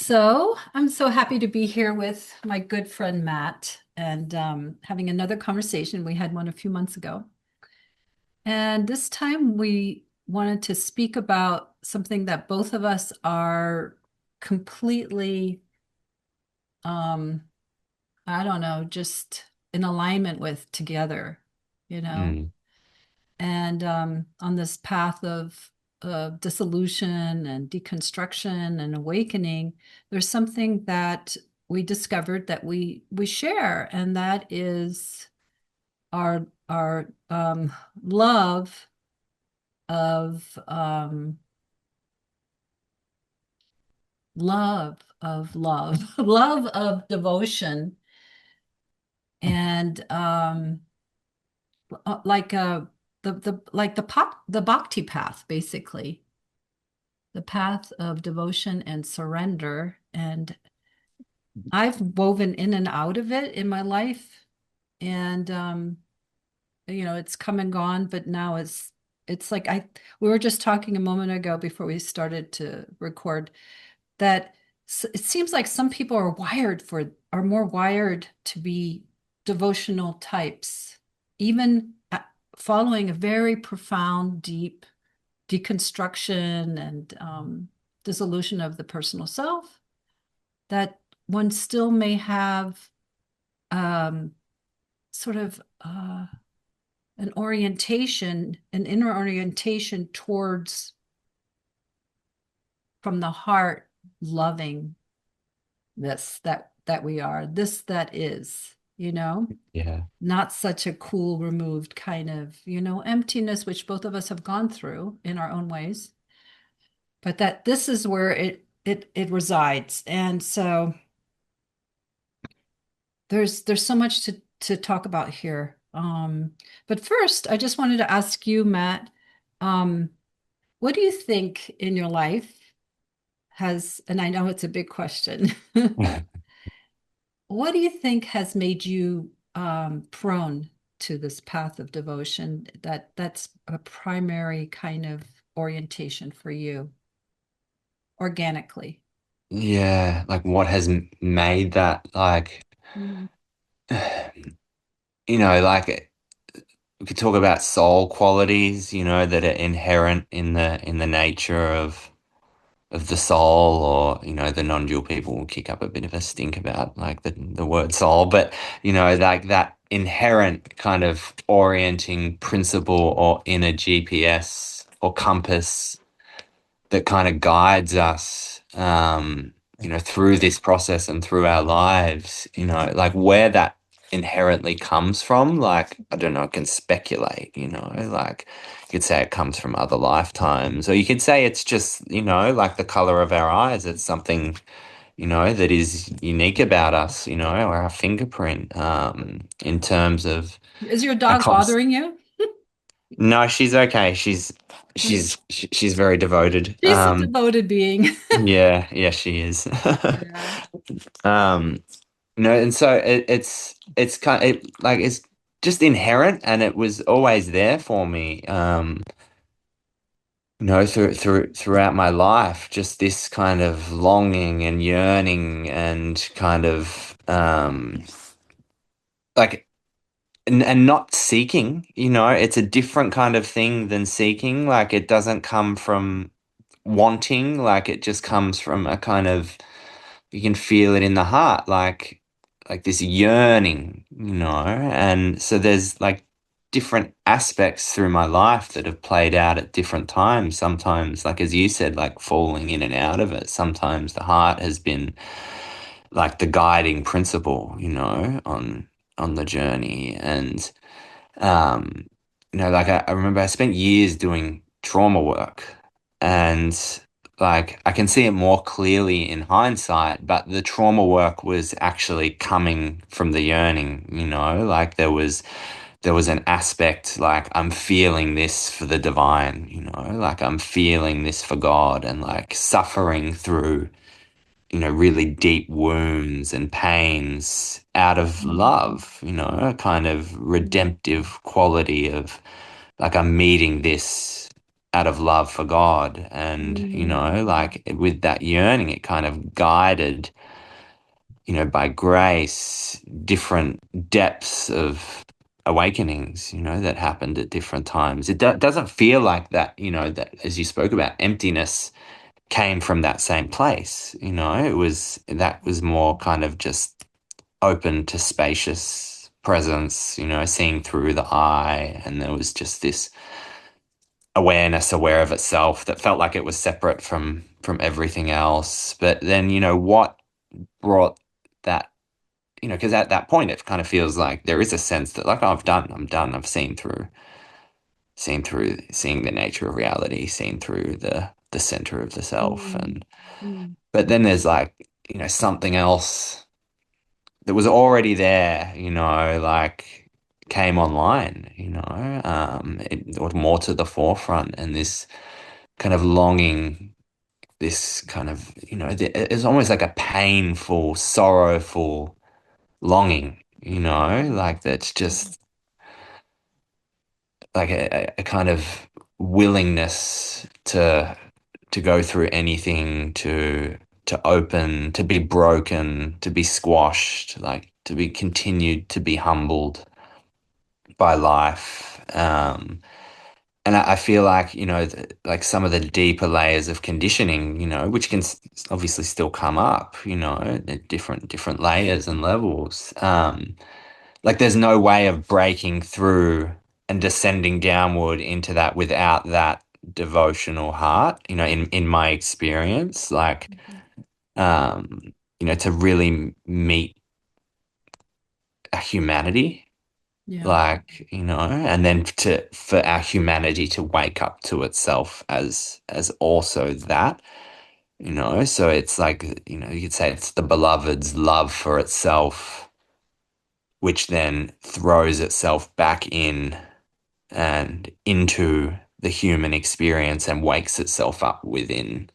So I'm so happy to be here with my good friend Matt and having another conversation. We had one a few months ago. And this time we wanted to speak about something that both of us are completely, um, I don't know, just in alignment with together, you know, Mm, and on this path of dissolution and deconstruction and awakening, there's something that we discovered that we share, and that is our love of love, love of devotion, and like the bhakti path, basically the path of devotion and surrender. And I've woven in and out of it in my life. And it's come and gone, but now it's like we were just talking a moment ago before we started to record that it seems like some people are more wired to be devotional types, even following a very profound, deep deconstruction and dissolution of the personal self, that one still may have um, sort of an inner orientation towards, from the heart, loving this that we are, this that is, yeah. not such a cool, removed kind of, emptiness, which both of us have gone through in our own ways, but that this is where it resides. And so there's so much to talk about here. But first, I just wanted to ask you, Matt, um, what do you think in your life has, and I know it's a big question, what do you think has made you prone to this path of devotion, that's a primary kind of orientation for you organically? Yeah, like what has made that like Mm. like we could talk about soul qualities, that are inherent in the nature of the soul, or the non-dual people will kick up a bit of a stink about like the word soul, but like that inherent kind of orienting principle or inner GPS or compass that kind of guides us, through this process and through our lives, like where that inherently comes from, like, I don't know, I can speculate, like you could say it comes from other lifetimes, or you could say it's just, like the color of our eyes. It's something, that is unique about us, or our fingerprint, in terms of Is your our dog bothering you? no, she's okay. She's very devoted. She's a devoted being. Yeah, yeah, she is. Yeah. Um, and so it's kind like it's just inherent, and it was always there for me. Throughout my life, just this kind of longing and yearning and kind of like and not seeking, it's a different kind of thing than seeking. Like it doesn't come from wanting, like it just comes from a kind of, you can feel it in the heart, like this yearning, and so there's like different aspects through my life that have played out at different times. Sometimes, like as you said, like falling in and out of it. Sometimes the heart has been like the guiding principle, on the journey. And um like I remember I spent years doing trauma work, and like I can see it more clearly in hindsight, but the trauma work was actually coming from the yearning, like there was an aspect like I'm feeling this for the divine, like I'm feeling this for God, and like suffering through, really deep wounds and pains out of love, a kind of redemptive quality of like I'm meeting this. out of love for God. And, like with that yearning, it kind of guided, by grace, different depths of awakenings, that happened at different times. It doesn't feel like that, that as you spoke about, emptiness came from that same place. That was more kind of just open to spacious presence, seeing through the eye. And there was just this awareness aware of itself that felt like it was separate from everything else. But then, what brought that, because at that point it kind of feels like there is a sense that like, oh, I'm done, I've seeing the nature of reality, seen through the center of the self. Mm, And mm, but then there's like, something else that was already there, like came online, or more to the forefront, and this kind of longing, this kind of, it's almost like a painful, sorrowful longing, like that's mm, just like a kind of willingness to go through anything, to open, to be broken, to be squashed, like to be continued, to be humbled by life. And I feel like, like some of the deeper layers of conditioning, which can obviously still come up, at different layers and levels. Like there's no way of breaking through and descending downward into that without that devotional heart, in my experience, like, mhm. um, to really meet a humanity, Yeah. like, and then for our humanity to wake up to itself as also that, so it's like, you could say it's the beloved's love for itself, which then throws itself back in and into the human experience and wakes itself up within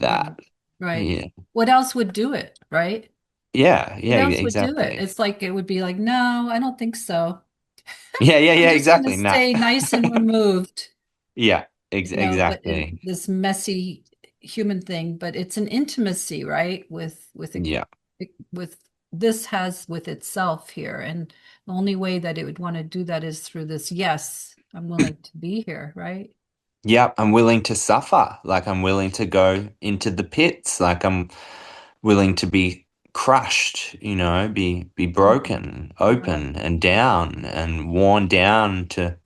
Right. that. Right. Yeah. What else would do it, right? Yeah, What yeah, else would do it? exactly. It's like it would be like, no, I don't think so. Yeah, yeah, I'm yeah, just going to exactly. Nah. stay nice and removed, Yeah, ex but in exactly. this messy human thing, but it's an intimacy, right? Yeah. With this has with itself here. And the only way that it would want to do that is through this, yes, I'm willing to be here, right? Yeah, I'm willing to suffer. Like I'm willing to go into the pits. Like I'm willing to be crushed, be Mhm. broken, Right. open and down and worn down to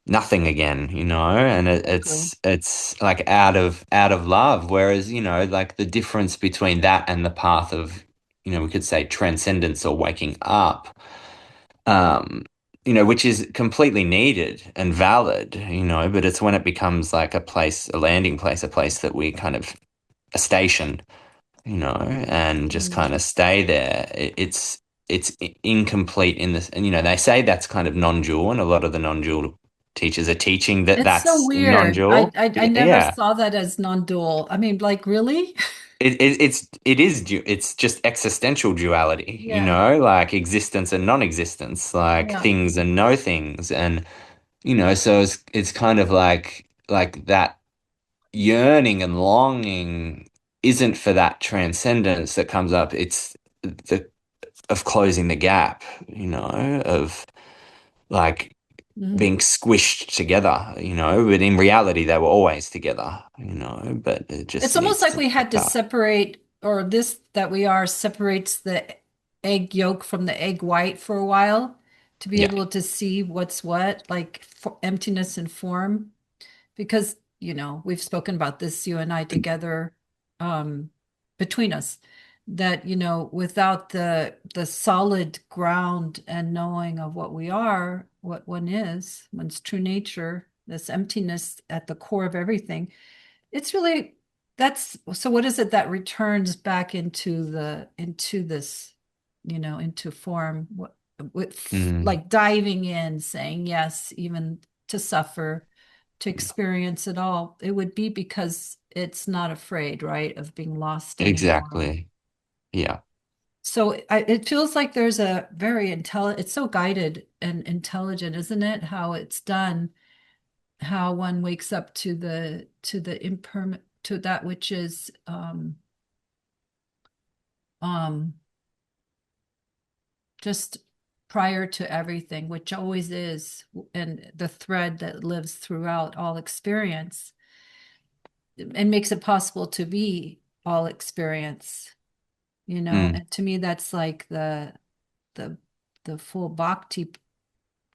nothing again, and Exactly. it's like out of love. Whereas, like the difference between that and the path of, we could say transcendence or waking up, um, which is completely needed and valid, but it's when it becomes like a landing place, a place that we kind of a station, and just Mm. kind of stay there. It's incomplete in this, and they say that's kind of non-dual, and a lot of the non-dual teachers are teaching that It's so that's weird. non-dual. I never Yeah, saw that as non-dual. I mean, like, really? it's just existential duality, Yeah. like existence and non-existence, like Yeah. things and no things, and so it's kind of like that yearning and longing isn't for that transcendence that comes up. It's the of closing the gap, of like Mhm. being squished together, but in reality they were always together, but it It's just almost needs like to we had wake to up. separate, or this that we are separates the egg yolk from the egg white for a while to be Yeah. able to see what's what, like emptiness and form. Because, we've spoken about this, you and I together, um, between us, that, without the solid ground and knowing of what we are, what one is, one's true nature, this emptiness at the core of everything, it's really that's so what is it that returns back into this, into form, what with Mm, like diving in, saying yes, even to suffer, to yeah. experience it all. It would be because it's not afraid, right, of being lost anymore. Exactly. Yeah. So it feels like there's a very intelligent, it's so guided and intelligent, isn't it? How it's done how one wakes up to the impermanent, to that which is um just prior to everything, which always is, and the thread that lives throughout all experience and makes it possible to be all experience, you know. Mm, And to me, that's like the the full bhakti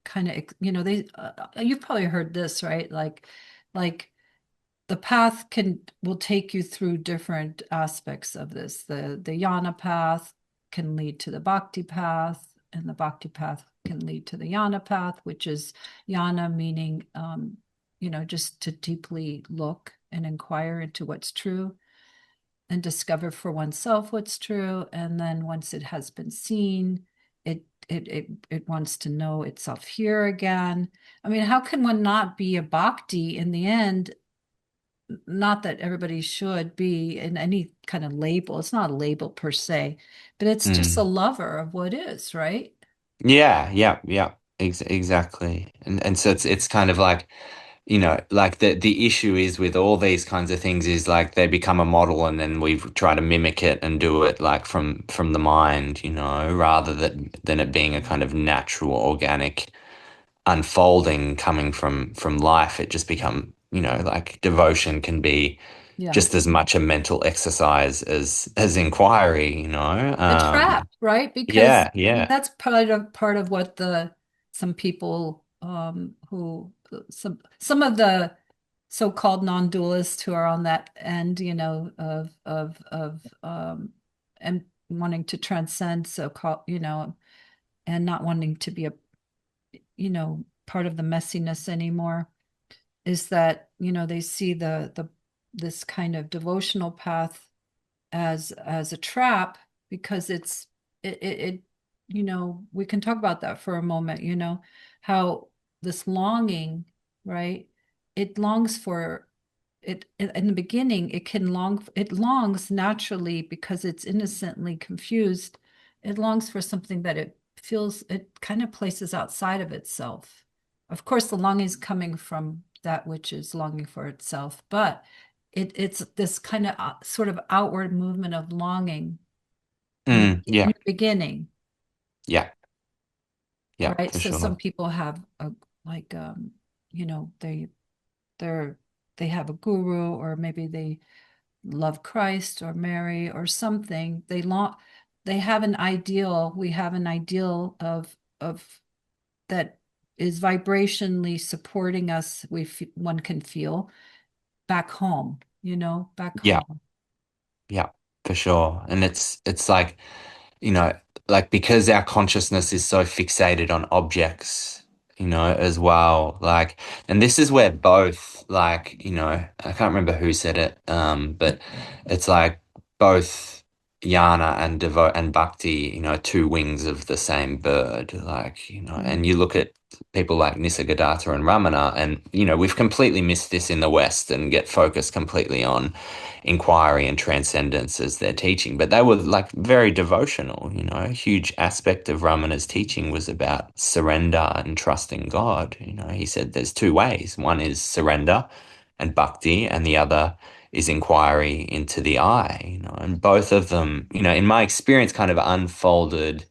kind of, you know, they you've probably heard this, right? Like the path can will take you through different aspects of this. The Jnana path can lead to the Bhakti path, and the Bhakti path can lead to the Jnana path, which is Jnana meaning, you know, just to deeply look and inquire into what's true and discover for oneself what's true. And then once it has been seen, it wants to know itself here again. I mean, how can one not be a bhakti in the end? Not that everybody should be in any kind of label. It's not a label per se, but it's just a mm. lover of what is, right? Yeah, yeah, yeah. Exactly. And so it's kind of like, like the issue is with all these kinds of things is like they become a model and then we try to mimic it and do it like from the mind, rather than it being a kind of natural, organic unfolding coming from life. It just become, like devotion can be Yeah. just as much a mental exercise as inquiry, you know. A trap, right? Because Yeah, I mean yeah. that's part of what the some people who some of the so-called non-dualists who are on that end, you know, of and wanting to transcend, so-called, you know, and not wanting to be a, you know, part of the messiness anymore, is that, you know, they see the this kind of devotional path as a trap because it you know, we can talk about that for a moment, you know, how this longing, right? It longs for it in the beginning, it longs naturally because it's innocently confused. It longs for something that it feels it kind of places outside of itself. Of course, the longing is coming from that which is longing for itself, but it's this kind of sort of outward movement of longing in Yeah, the beginning, yeah, yeah, right? for So some sure. people have a like you know, they're they have a guru, or maybe they love Christ or Mary or something. They have an ideal. We have an ideal of that is vibrationally supporting us. One can feel back home, you know, back Yeah, home. yeah, for sure. And it's like, you know, like because our consciousness is so fixated on objects, as well. Like, and this is where both, like, I can't remember who said it, but it's like both Jnana and Bhakti, two wings of the same bird. Like, and you look at people like Nisargadatta and Ramana, and we've completely missed this in the West and get focused completely on inquiry and transcendence as their teaching. But they were like very devotional, a huge aspect of Ramana's teaching was about surrender and trusting God. He said there's two ways. One is surrender and bhakti, and the other is inquiry into the I, and both of them, in my experience, kind of unfolded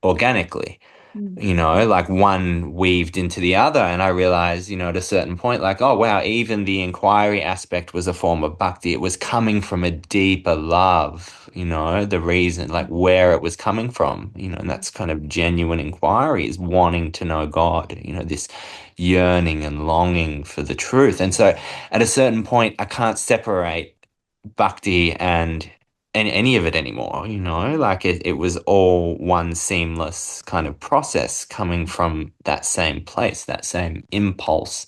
organically, Mm. like one weaved into the other. And I realized, at a certain point, like, oh, wow, even the inquiry aspect was a form of bhakti. It was coming from a deeper love, the reason, like where it was coming from, and that's kind of genuine inquiry is wanting to know God, this yearning and longing for the truth. And so at a certain point, I can't separate bhakti and any of it anymore, like it was all one seamless kind of process coming from that same place, that same impulse.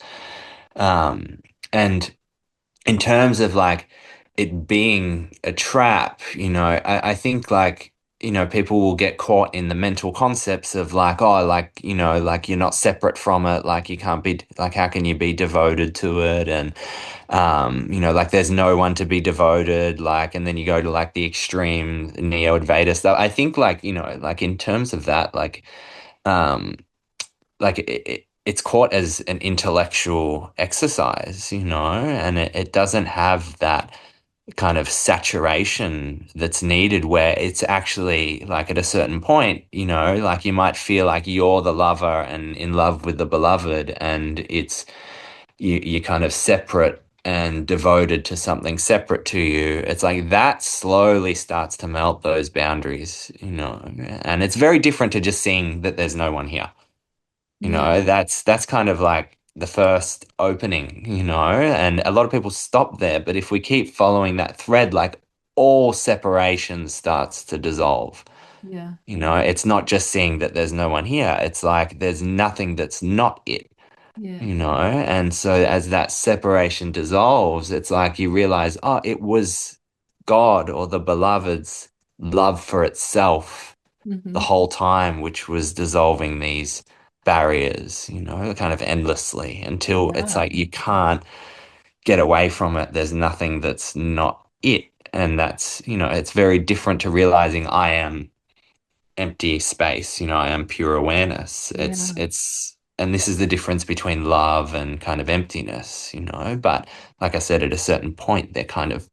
And in terms of like it being a trap, I think like, people will get caught in the mental concepts of like, oh, like, like you're not separate from it, like you can't be, like, how can you be devoted to it? And like there's no one to be devoted, like, and then you go to like the extreme neo-Advaita stuff. I think like, like in terms of that, um, like it's caught as an intellectual exercise, and it doesn't have that kind of saturation that's needed where it's actually like at a certain point, like you might feel like you're the lover and in love with the beloved, and you're kind of separate and devoted to something separate to you. It's like that slowly starts to melt those boundaries, and it's very different to just seeing that there's no one here. Yeah. That's kind of like the first opening, and a lot of people stop there, but if we keep following that thread, like all separation starts to dissolve. Yeah. It's not just seeing that there's no one here. It's like there's nothing that's not it, Yeah. and so as that separation dissolves, it's like you realize, oh, it was God or the beloved's love for itself the Hmm. whole time, which was dissolving these barriers, kind of endlessly until it's Yeah. like you can't get away from it. There's nothing that's not it. And that's, it's very different to realizing I am empty space, I am pure awareness. Yeah. And this is the difference between love and kind of emptiness, but like I said, at a certain point, they kind of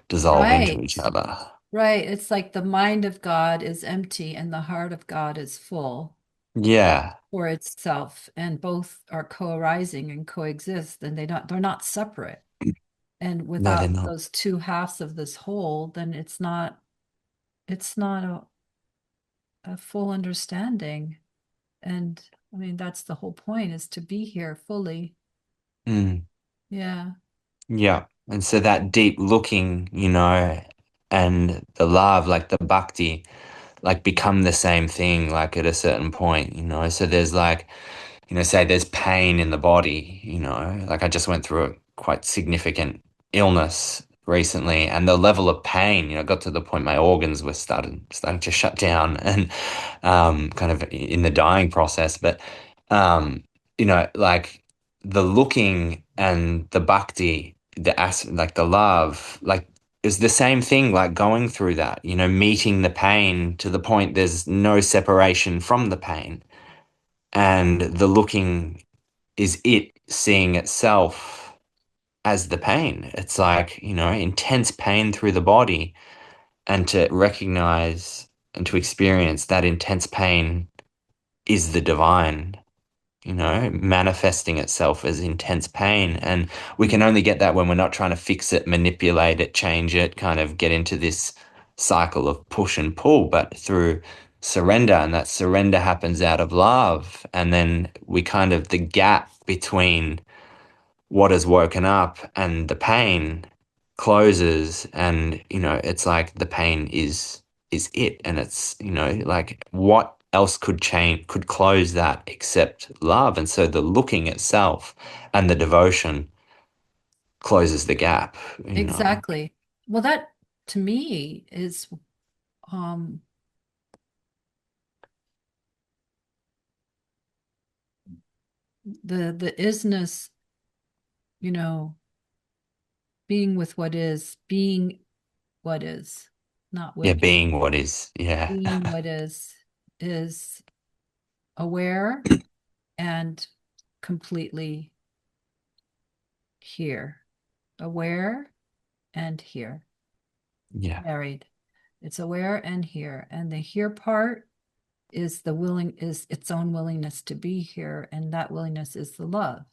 dissolve into Right. each other. Right. It's like the mind of God is empty and the heart of God is full Yeah. for itself, and both are co-arising and coexist, and they're not separate. And No, they're without not. those two halves of this whole, then it's not a full understanding. And I mean, that's the whole point, is to be here fully. Mm. Yeah. Yeah. And so that deep looking, and the love, like the bhakti, like become the same thing, like at a certain point, So there's like, say there's pain in the body, like I just went through a quite significant illness recently, and the level of pain, got to the point my organs were starting to shut down and kind of in the dying process. But um, like the looking and the bhakti, like the love, like is the same thing, like going through that, meeting the pain to the point there's no separation from the pain. And the looking is it seeing itself as the pain. It's like, intense pain through the body, and to recognize and to experience that intense pain is the divine, manifesting itself as intense pain. And we can only get that when we're not trying to fix it, manipulate it, change it, kind of get into this cycle of push and pull, but through surrender. And that surrender happens out of love. And then we kind of, the gap between what has woken up and the pain closes, and it's like the pain is it, and it's like what else could close that except love. And so the looking itself and the devotion closes the gap. Exactly. Well, that to me is um the isness, you know, being with what is, being what is, not Yeah, with being what is. Yeah. being what is aware and completely here. Aware and here. Yeah. Married. It's aware and here. And the here part is its own willingness to be here, and that willingness is the love.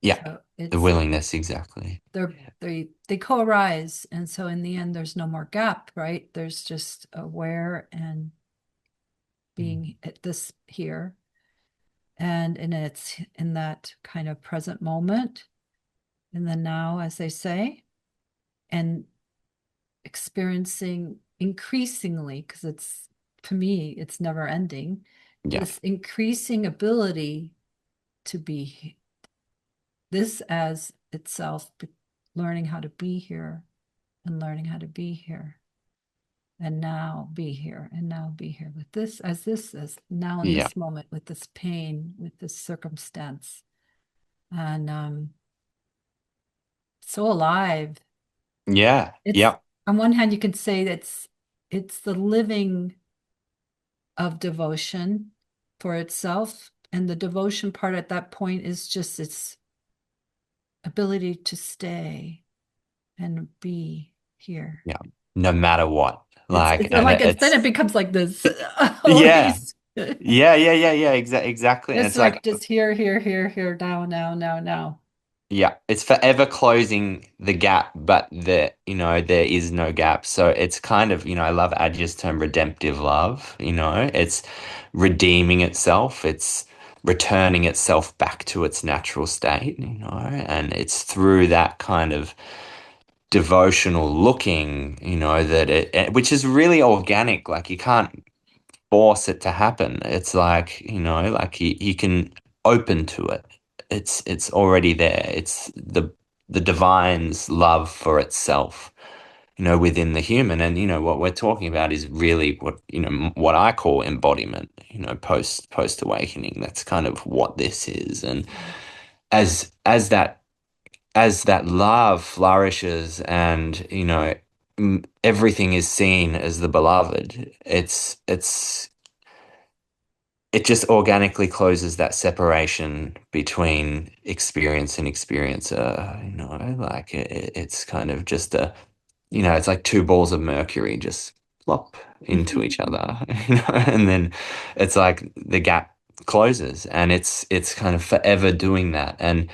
Yeah, So the it's willingness, exactly. they're Yeah. they co-arise, and so in the end there's no more gap, right? There's just aware and Mm. being at this here, and it's in that kind of present moment, in the now, as they say, and experiencing increasingly, because it's, to me, it's never ending, Yeah. this increasing ability to be this as itself, learning how to be here and learning how to be here and now be here and now be here with this as now in Yeah. this moment, with this pain, with this circumstance, and so alive. Yeah. It's, Yeah. on one hand you can say it's the living of devotion for itself, And the devotion part at that point is just its ability to stay and be here. Yeah. No matter what. Like, It's and like it's then it it's, becomes like this yeah. always. Yeah. Exactly. And It's it's like, like just here, here, here, here, now, now, now, now. yeah, it's forever closing the gap, but there is no gap. So it's kind of, I love Adya's term redemptive love, it's redeeming itself, it's returning itself back to its natural state, and it's through that kind of devotional looking, that which is really organic. Like you can't force it to happen. It's like, like you can open to it. It's already there. It's the divine's love for itself, within the human. And what we're talking about is really what I call embodiment, post awakening. That's kind of what this is. And as that love flourishes and everything is seen as the beloved, it just organically closes that separation between experience and experiencer, like it's kind of just it's like two balls of mercury just plop into each other, and then it's like the gap closes and it's kind of forever doing that. And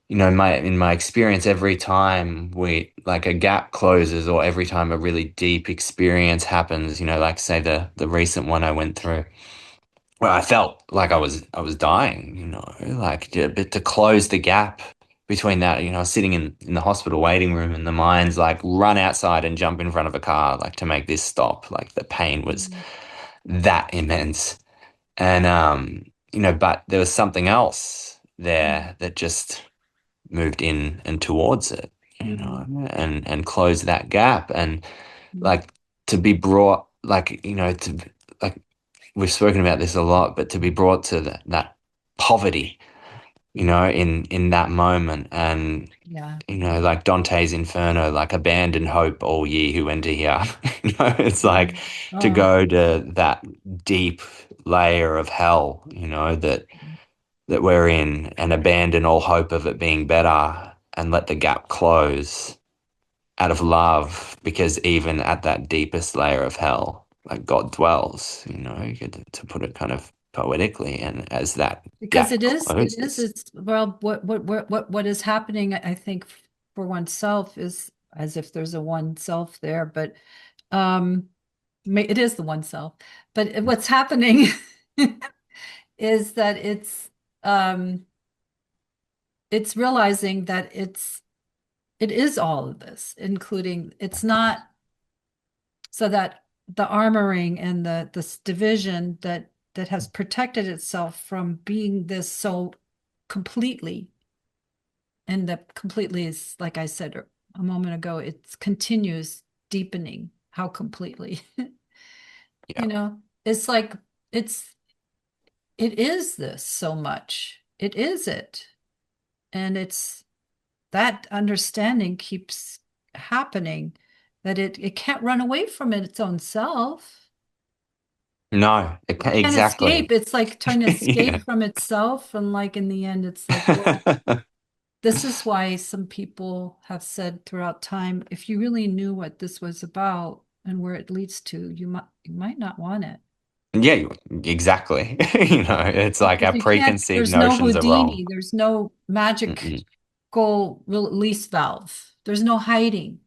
in my experience, every time we like a gap closes or every time a really deep experience happens, like say the recent one I went through, well, I felt like I was dying, like but to close the gap between that, I was sitting in the hospital waiting room and the mind's like run outside and jump in front of a car, like to make this stop. Like the pain was that immense. And but there was something else there that just moved in and towards it, and closed that gap. And like to be brought like, to like we've spoken about this a lot, but to be brought to that poverty, in that moment, and Yeah. like Dante's Inferno, like abandon hope, all ye who enter here. It's like to Oh, go to that deep layer of hell, that we're in, and abandon all hope of it being better, and let the gap close out of love, because even at that deepest layer of hell, like God dwells, you get to put it kind of poetically, and as that because gap closes. it's well, what is happening, I think, for oneself is as if there's a one self there, but um, it is the one self. But what's happening is that um, it's realizing that it is all of this, including it's not so that the armoring and the this division that has protected itself from being this so completely, and that completely is like I said a moment ago, it continues deepening how completely. Yeah. It's like it's it is this so much, it is it, and it's that understanding keeps happening, that it can't run away from its own self. No, Can't exactly. escape. It's like trying to Yeah. escape from itself. And like in the end, it's like, well, this is why some people have said throughout time, if you really knew what this was about and where it leads to, you might not want it. Yeah, exactly. It's like our Because you can't, preconceived there's no notions are wrong. Houdini, there's no magical Mm-mm, release valve. There's no hiding.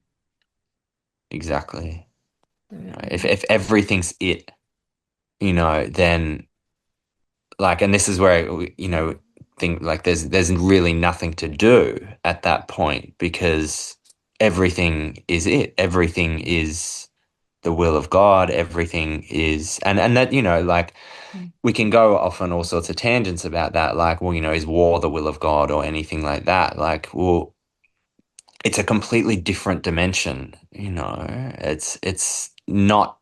exactly. There, If everything's it, then like, and this is where think like there's really nothing to do at that point, because everything is it. Everything is the will of God. Everything is, and that, like we can go off on all sorts of tangents about that. Like, well, is war the will of God or anything like that? Like, well, it's a completely different dimension. It's not.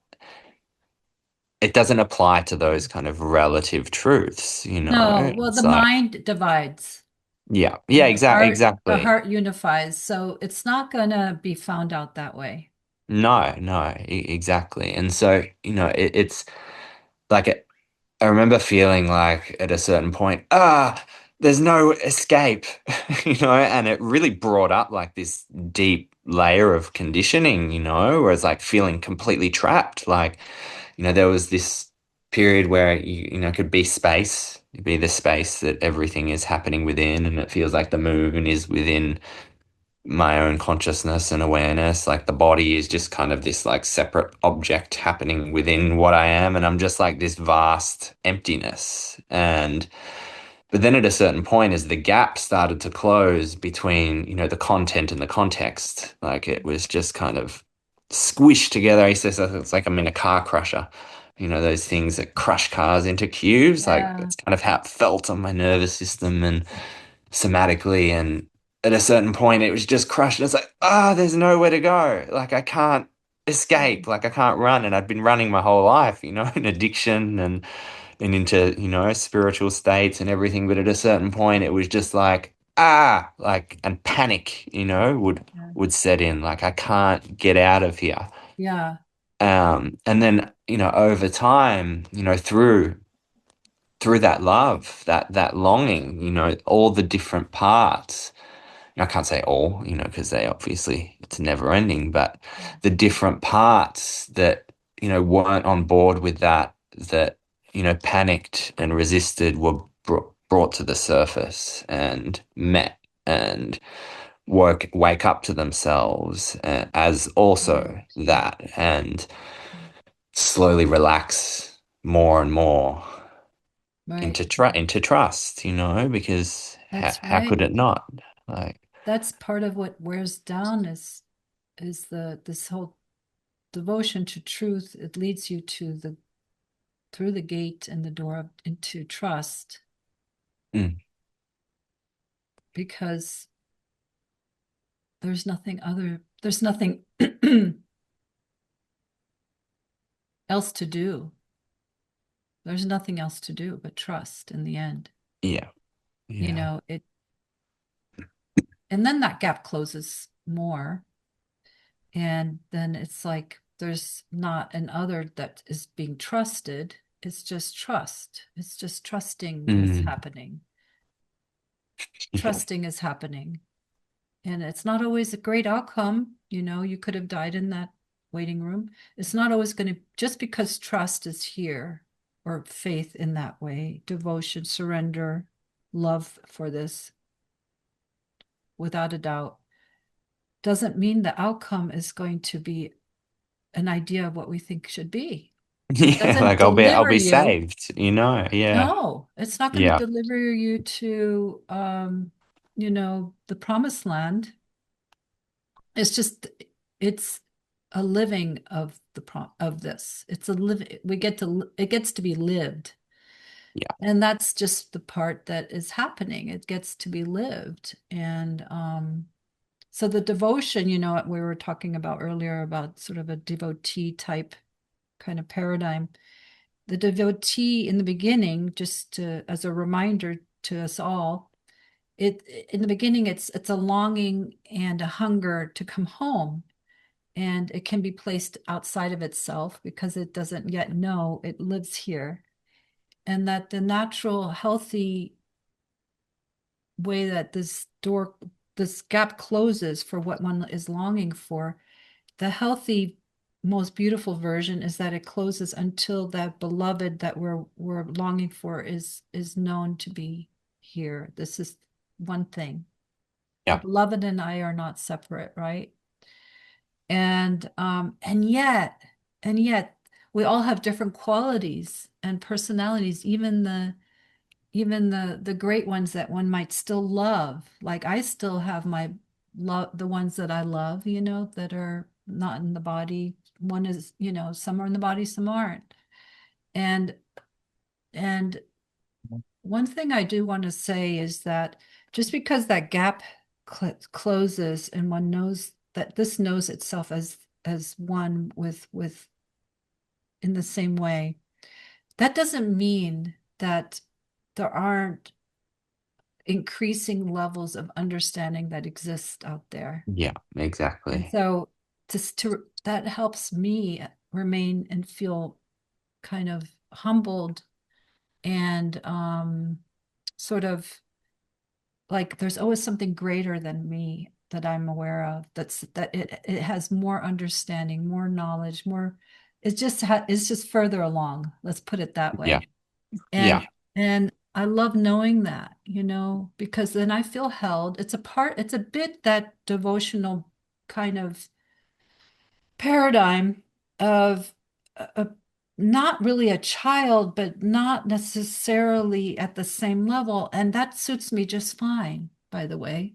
It doesn't apply to those kind of relative truths. no, well, the It's like, mind divides yeah, and the exactly. heart unifies. So it's not gonna be found out that way. No, no, exactly. And so, it's like I remember feeling like at a certain point, there's no escape, and it really brought up like this deep layer of conditioning, where it's like feeling completely trapped. Like, there was this period where could be space, it'd be the space that everything is happening within, and it feels like the moon is within my own consciousness and awareness. Like the body is just kind of this like separate object happening within what I am. And I'm just like this vast emptiness. But then at a certain point, as the gap started to close between, the content and the context, like it was just kind of squished together. I used to say it's like I'm in a car crusher. Those things that crush cars into cubes, like Yeah. that's kind of how it felt on my nervous system. And somatically, and at a certain point it was just crushed. It's like, there's nowhere to go. Like I can't escape, like I can't run. And I'd been running my whole life, in addiction and into, spiritual states and everything. But at a certain point it was just like, like, and panic, Yeah. would set in. Like I can't get out of here. Yeah. And then, over time, through that love, that longing, all the different parts. I can't say all, because they obviously it's never ending, but the different parts that, weren't on board with that, panicked and resisted were brought to the surface and met and wake up to themselves as Right. also that and slowly relax more and more Right. into trust, because That's how could right. it not? Like, That's part of what wears down is the this whole devotion to truth. It leads you to the through the gate and the door into trust, mm, because there's nothing else to do. There's nothing else to do but trust in the end. yeah, You yeah, know, it and then that gap closes more. And then it's like there's not an other that is being trusted. It's just trust. It's just trusting is mm, happening. yeah, Trusting is happening. And it's not always a great outcome. You could have died in that waiting room. It's not always going to, just because trust is here or faith in that way, devotion, surrender, love for this, without a doubt, doesn't mean the outcome is going to be an idea of what we think should be. It yeah. doesn't Like I'll deliver be you. saved, yeah, No, it's not going to yeah, deliver you to, the promised land. It's just, it's a living of of this. It's a live. It gets to be lived. yeah, And that's just the part that is happening. It gets to be lived. And so the devotion, we were talking about earlier about sort of a devotee type kind of paradigm. The devotee in the beginning, as a reminder to us all, it in the beginning it's a longing and a hunger to come home, and it can be placed outside of itself because it doesn't yet know it lives here, and that the natural healthy way that this gap closes for what one is longing for, the healthy most beautiful version is that it closes until that beloved that we're longing for is known to be here. This is one thing. The yeah, beloved and I are not separate, right? And yet we all have different qualities and personalities, even the great ones that one might still love. Like I still have my love, the ones that I love, that are not in the body. One is, some are in the body, some aren't. And and one thing I do want to say is that just because that gap closes and one knows that this knows itself as one with in the same way, that doesn't mean that there aren't increasing levels of understanding that exist out there. yeah, And exactly. so just to that helps me remain and feel kind of humbled and sort of like there's always something greater than me that I'm aware of. That it has more understanding, more knowledge, more. It's just further along. Let's put it that Yeah. way. Yeah. And I love knowing that, because then I feel held. It's a bit that devotional kind of paradigm of not really a child, but not necessarily at the same level. And that suits me just fine, by the way,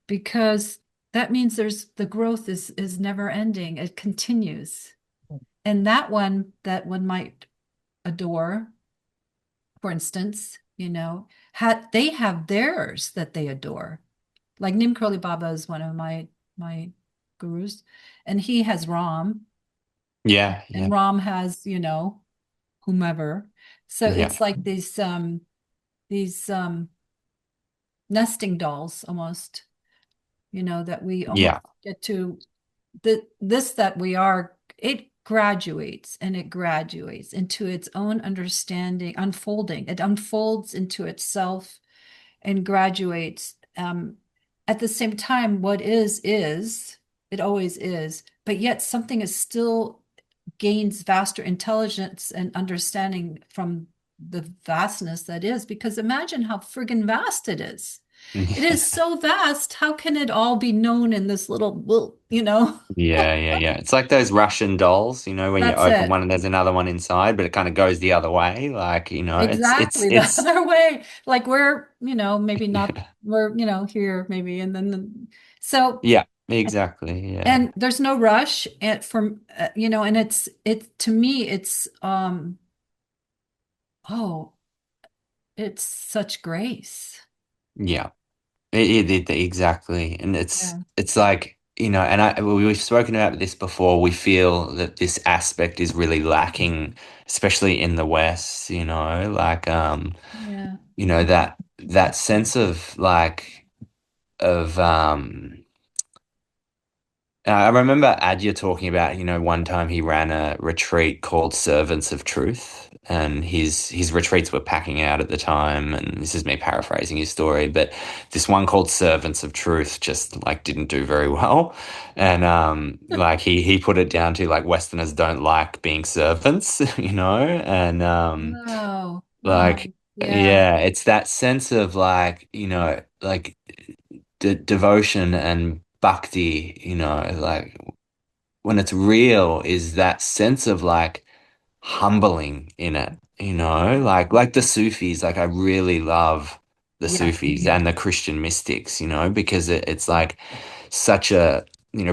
because that means the growth is never ending. It continues. And that one might adore, for instance, they have theirs that they adore. Like Nim Curly Baba is one of my gurus, and he has Ram, Yeah. and Yeah. Ram has, whomever. So Yeah. it's like these nesting dolls almost, that we almost Yeah. get to this that we are, it graduates and it graduates into its own understanding, unfolding. It unfolds into itself and graduates. At the same time, what is, it always is, but yet something is still gains vaster intelligence and understanding from the vastness that is, because imagine how friggin' vast it is. It is so vast. How can it all be known in this little? Yeah, yeah, yeah. It's like those Russian dolls, when you That's open it. one and there's another one inside, but it kind of goes the other way. Like, Exactly the other way. Like we're, maybe not, we're, here maybe, and then so, yeah, exactly. Yeah. and there's no rush and from, and it to me, oh, it's such grace. Yeah. Exactly. And Yeah. it's like, and we've spoken about this before. We feel that this aspect is really lacking, especially in the West, like Yeah. that sense of like of I remember Adya talking about, one time he ran a retreat called Servants of Truth, and his retreats were packing out at the time, and this is me paraphrasing his story, but this one called Servants of Truth just like didn't do very well. And like he put it down to like Westerners don't like being servants, and Oh, like yeah. yeah, it's that sense of like, like devotion and bhakti, like when it's real is that sense of like humbling in it, like the Sufis, like I really love the Yeah. Sufis and the Christian mystics, because it's like such a,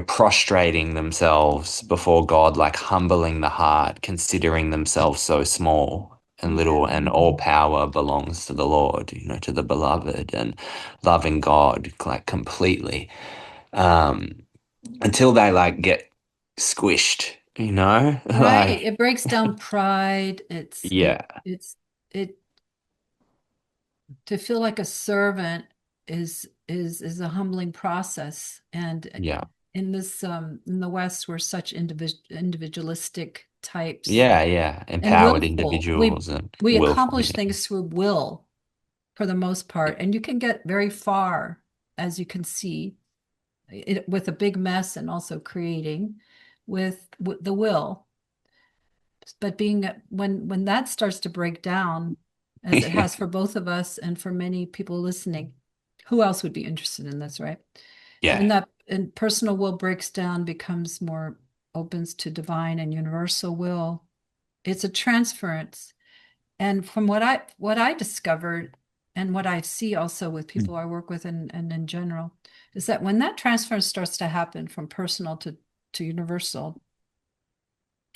prostrating themselves before God, like humbling the heart, considering themselves so small and little, Yeah. and all power belongs to the Lord, to the beloved, and loving God like completely. Um, until they like get squished, Right. like It breaks down pride. yeah, It to feel like a servant is a humbling process. And yeah, in the West, we're such individualistic types yeah, yeah. and Empowered willful. We individuals and we willful. accomplish Yeah, things through will for the most part, and you can get very far, as you can see, with a big mess and also creating with the will. But being when that starts to break down, as it has for both of us and for many people listening, who else would be interested in this, right? When yeah, that and personal will breaks down, becomes more opens to divine and universal will, it's a transference. And from what I discovered and what I see also with people I work with and in general, is that when that transference starts to happen from personal to universal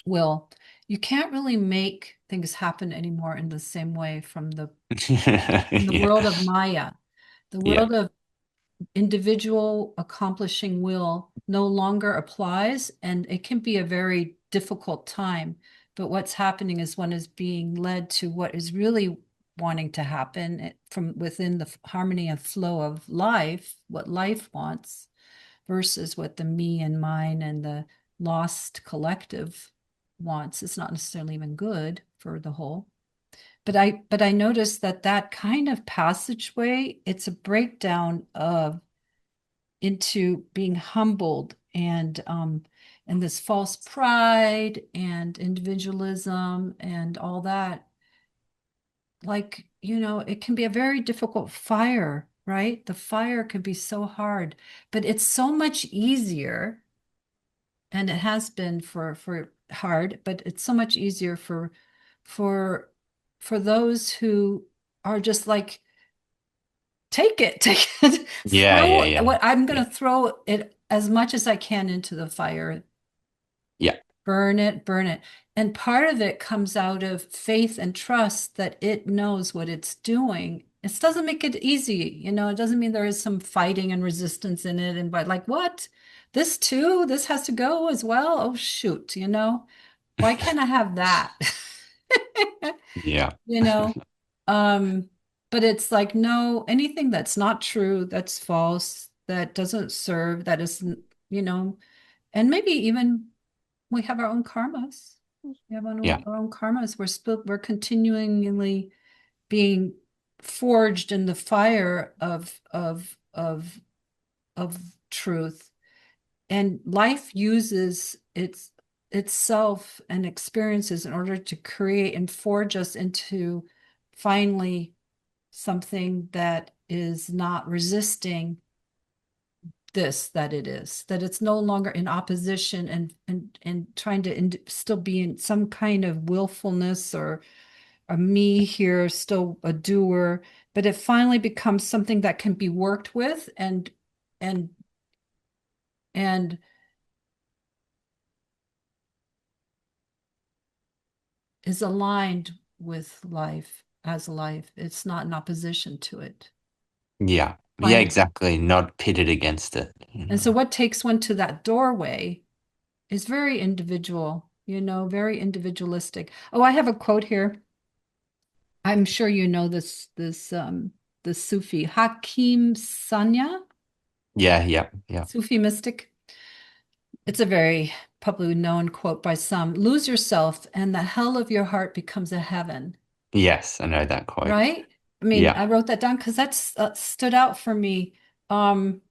will, you can't really make things happen anymore in the same way from the yeah, world of Maya. The yeah, world of individual accomplishing will no longer applies, and it can be a very difficult time. But what's happening is one is being led to what is really wanting to happen from within the harmony and flow of life, what life wants, versus what the me and mine and the lost collective wants. It's not necessarily even good for the whole, but I noticed that that kind of passageway, it's a breakdown of into being humbled and this false pride and individualism and all that. Like, it can be a very difficult fire, right? The fire can be so hard, but it's so much easier, and it has been for hard, but it's so much easier for for those who are just like, take it, take it, Yeah, yeah, throw yeah. what I'm Yeah. going to throw it as much as I can into the fire, Yeah. burn it, burn it. And part of it comes out of faith and trust that it knows what it's doing. It doesn't make it easy, it doesn't mean there is some fighting and resistance in it. And but like, what? This too? This has to go as well? Oh, shoot, why can't I have that? Yeah. you know um but it's like, no, anything that's not true, that's false, that doesn't serve, that isn't, you know and maybe even we have our own karmas. We have Yeah. our own karmas. We're continually being forged in the fire of truth, and life uses itself and experiences in order to create and forge us into finally something that is not resisting this, that it is, that it's no longer in opposition and trying to still be in some kind of willfulness or a me here, still a doer, but it finally becomes something that can be worked with and and is aligned with life as life. It's not in opposition to it. Yeah. Yeah, Finally. exactly. Not pitted against it, And so what takes one to that doorway is very individual, very individualistic. Oh, I have a quote here. I'm sure you know the Sufi Hakim Sanya, Yeah, yeah, yeah. Sufi mystic. It's a very publicly known quote by some. Lose yourself, and the hell of your heart becomes a heaven. Yes, I know that quote. Right? I mean, Yeah. I wrote that down because that's stood out for me. Um,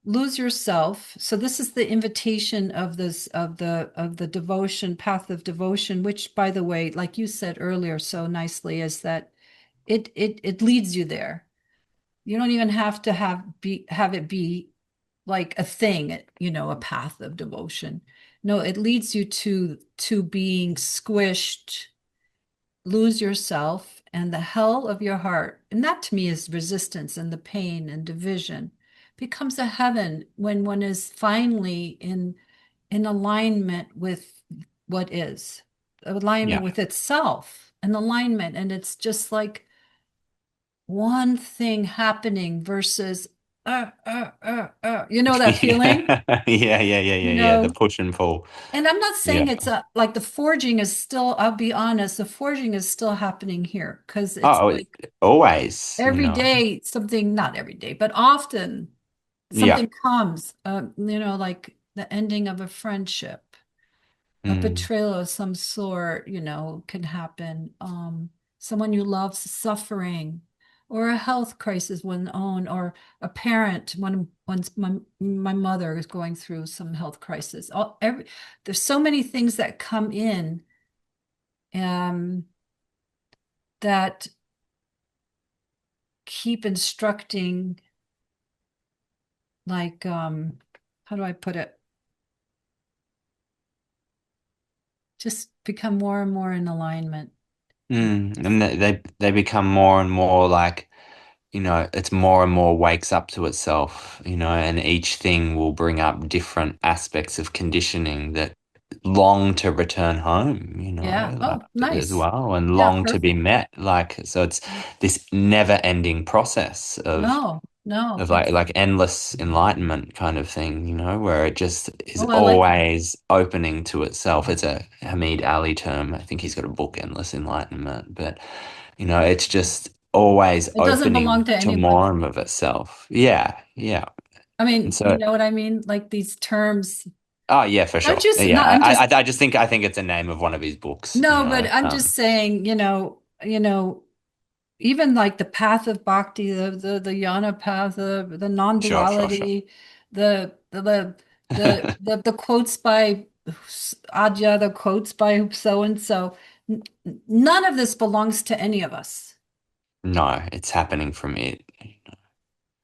Lose yourself. So this is the invitation of this of the devotion, path of devotion, which, by the way, like you said earlier so nicely, is that it leads you there. You don't even have to have it be like a thing, a path of devotion. No, it leads you to being squished, lose yourself, and the hell of your heart. And that to me is resistance and the pain and division becomes a heaven when one is finally in alignment with what is, alignment Yeah. with itself, an alignment. And it's just like one thing happening versus that feeling, Yeah. Yeah, yeah, yeah, you yeah, yeah. The know. push and pull. And I'm not Yeah. saying it's like the forging is still, I'll be honest, the forging is still happening here because it's Oh, like always, every day something, not every day, but often Yeah. something comes, like the ending of a friendship, a Mm. betrayal of some sort, can happen. Someone you love suffering, or a health crisis when own, or a parent when once my mother is going through some health crisis. There's so many things that come in um, that keep instructing, like how do I put it? Just become more and more in alignment. And they become more and more like, it's more and more wakes up to itself, and each thing will bring up different aspects of conditioning that long to return home, Yeah. like Oh, as nice. well, and Yeah, long to be perfect. met. Like, so it's this never-ending process No, no, of it's, like endless enlightenment kind of thing, where it just is oh, I like it. always opening to itself. It's a Hamid Ali term. I think he's got a book, Endless Enlightenment, but it's just always It doesn't belong opening to to anyone. more of itself. Yeah, yeah. I And mean, you so, know what I mean? Like these terms. oh yeah, for I'm sure. just Yeah, not, I'm just I just think I think it's a name of one of his books, no, but I'm just saying, you know, even like the path of bhakti, the Jnana path, the Sure, sure, sure. non-duality, the quotes by Adya, the quotes by so and so. None of this belongs to any of us. No, it's happening from it.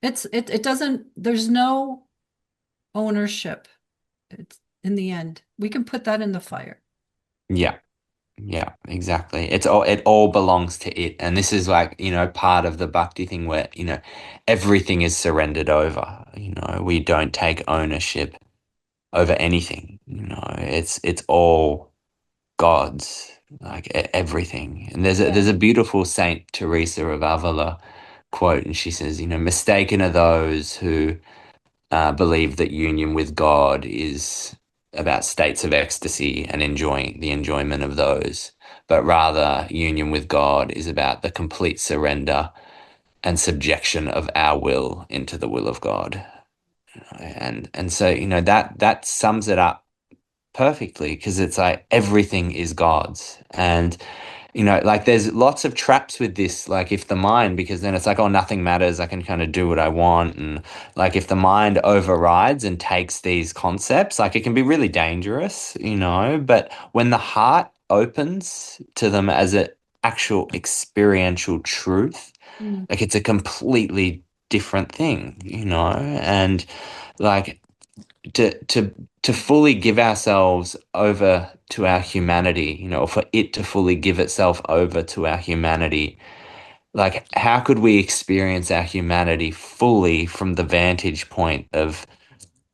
It doesn't, there's no ownership. It's in the end. We can put that in the fire. Yeah. Yeah, exactly. It all belongs to it. And this is like, part of the bhakti thing where, everything is surrendered over. We don't take ownership over anything. It's all God's, like everything. And Yeah. there's a beautiful Saint Teresa of Avila quote, and she says, mistaken are those who believe that union with God is about states of ecstasy and enjoying the enjoyment of those, but rather union with God is about the complete surrender and subjection of our will into the will of God. And so, that sums it up perfectly because it's like everything is God's. And like there's lots of traps with this, like if the mind, because then it's like, oh, nothing matters, I can kind of do what I want. And like if the mind overrides and takes these concepts, like it can be really dangerous, but when the heart opens to them as an actual experiential truth, Mm. like it's a completely different thing, and like to fully give ourselves over to our humanity, or for it to fully give itself over to our humanity, like how could we experience our humanity fully from the vantage point of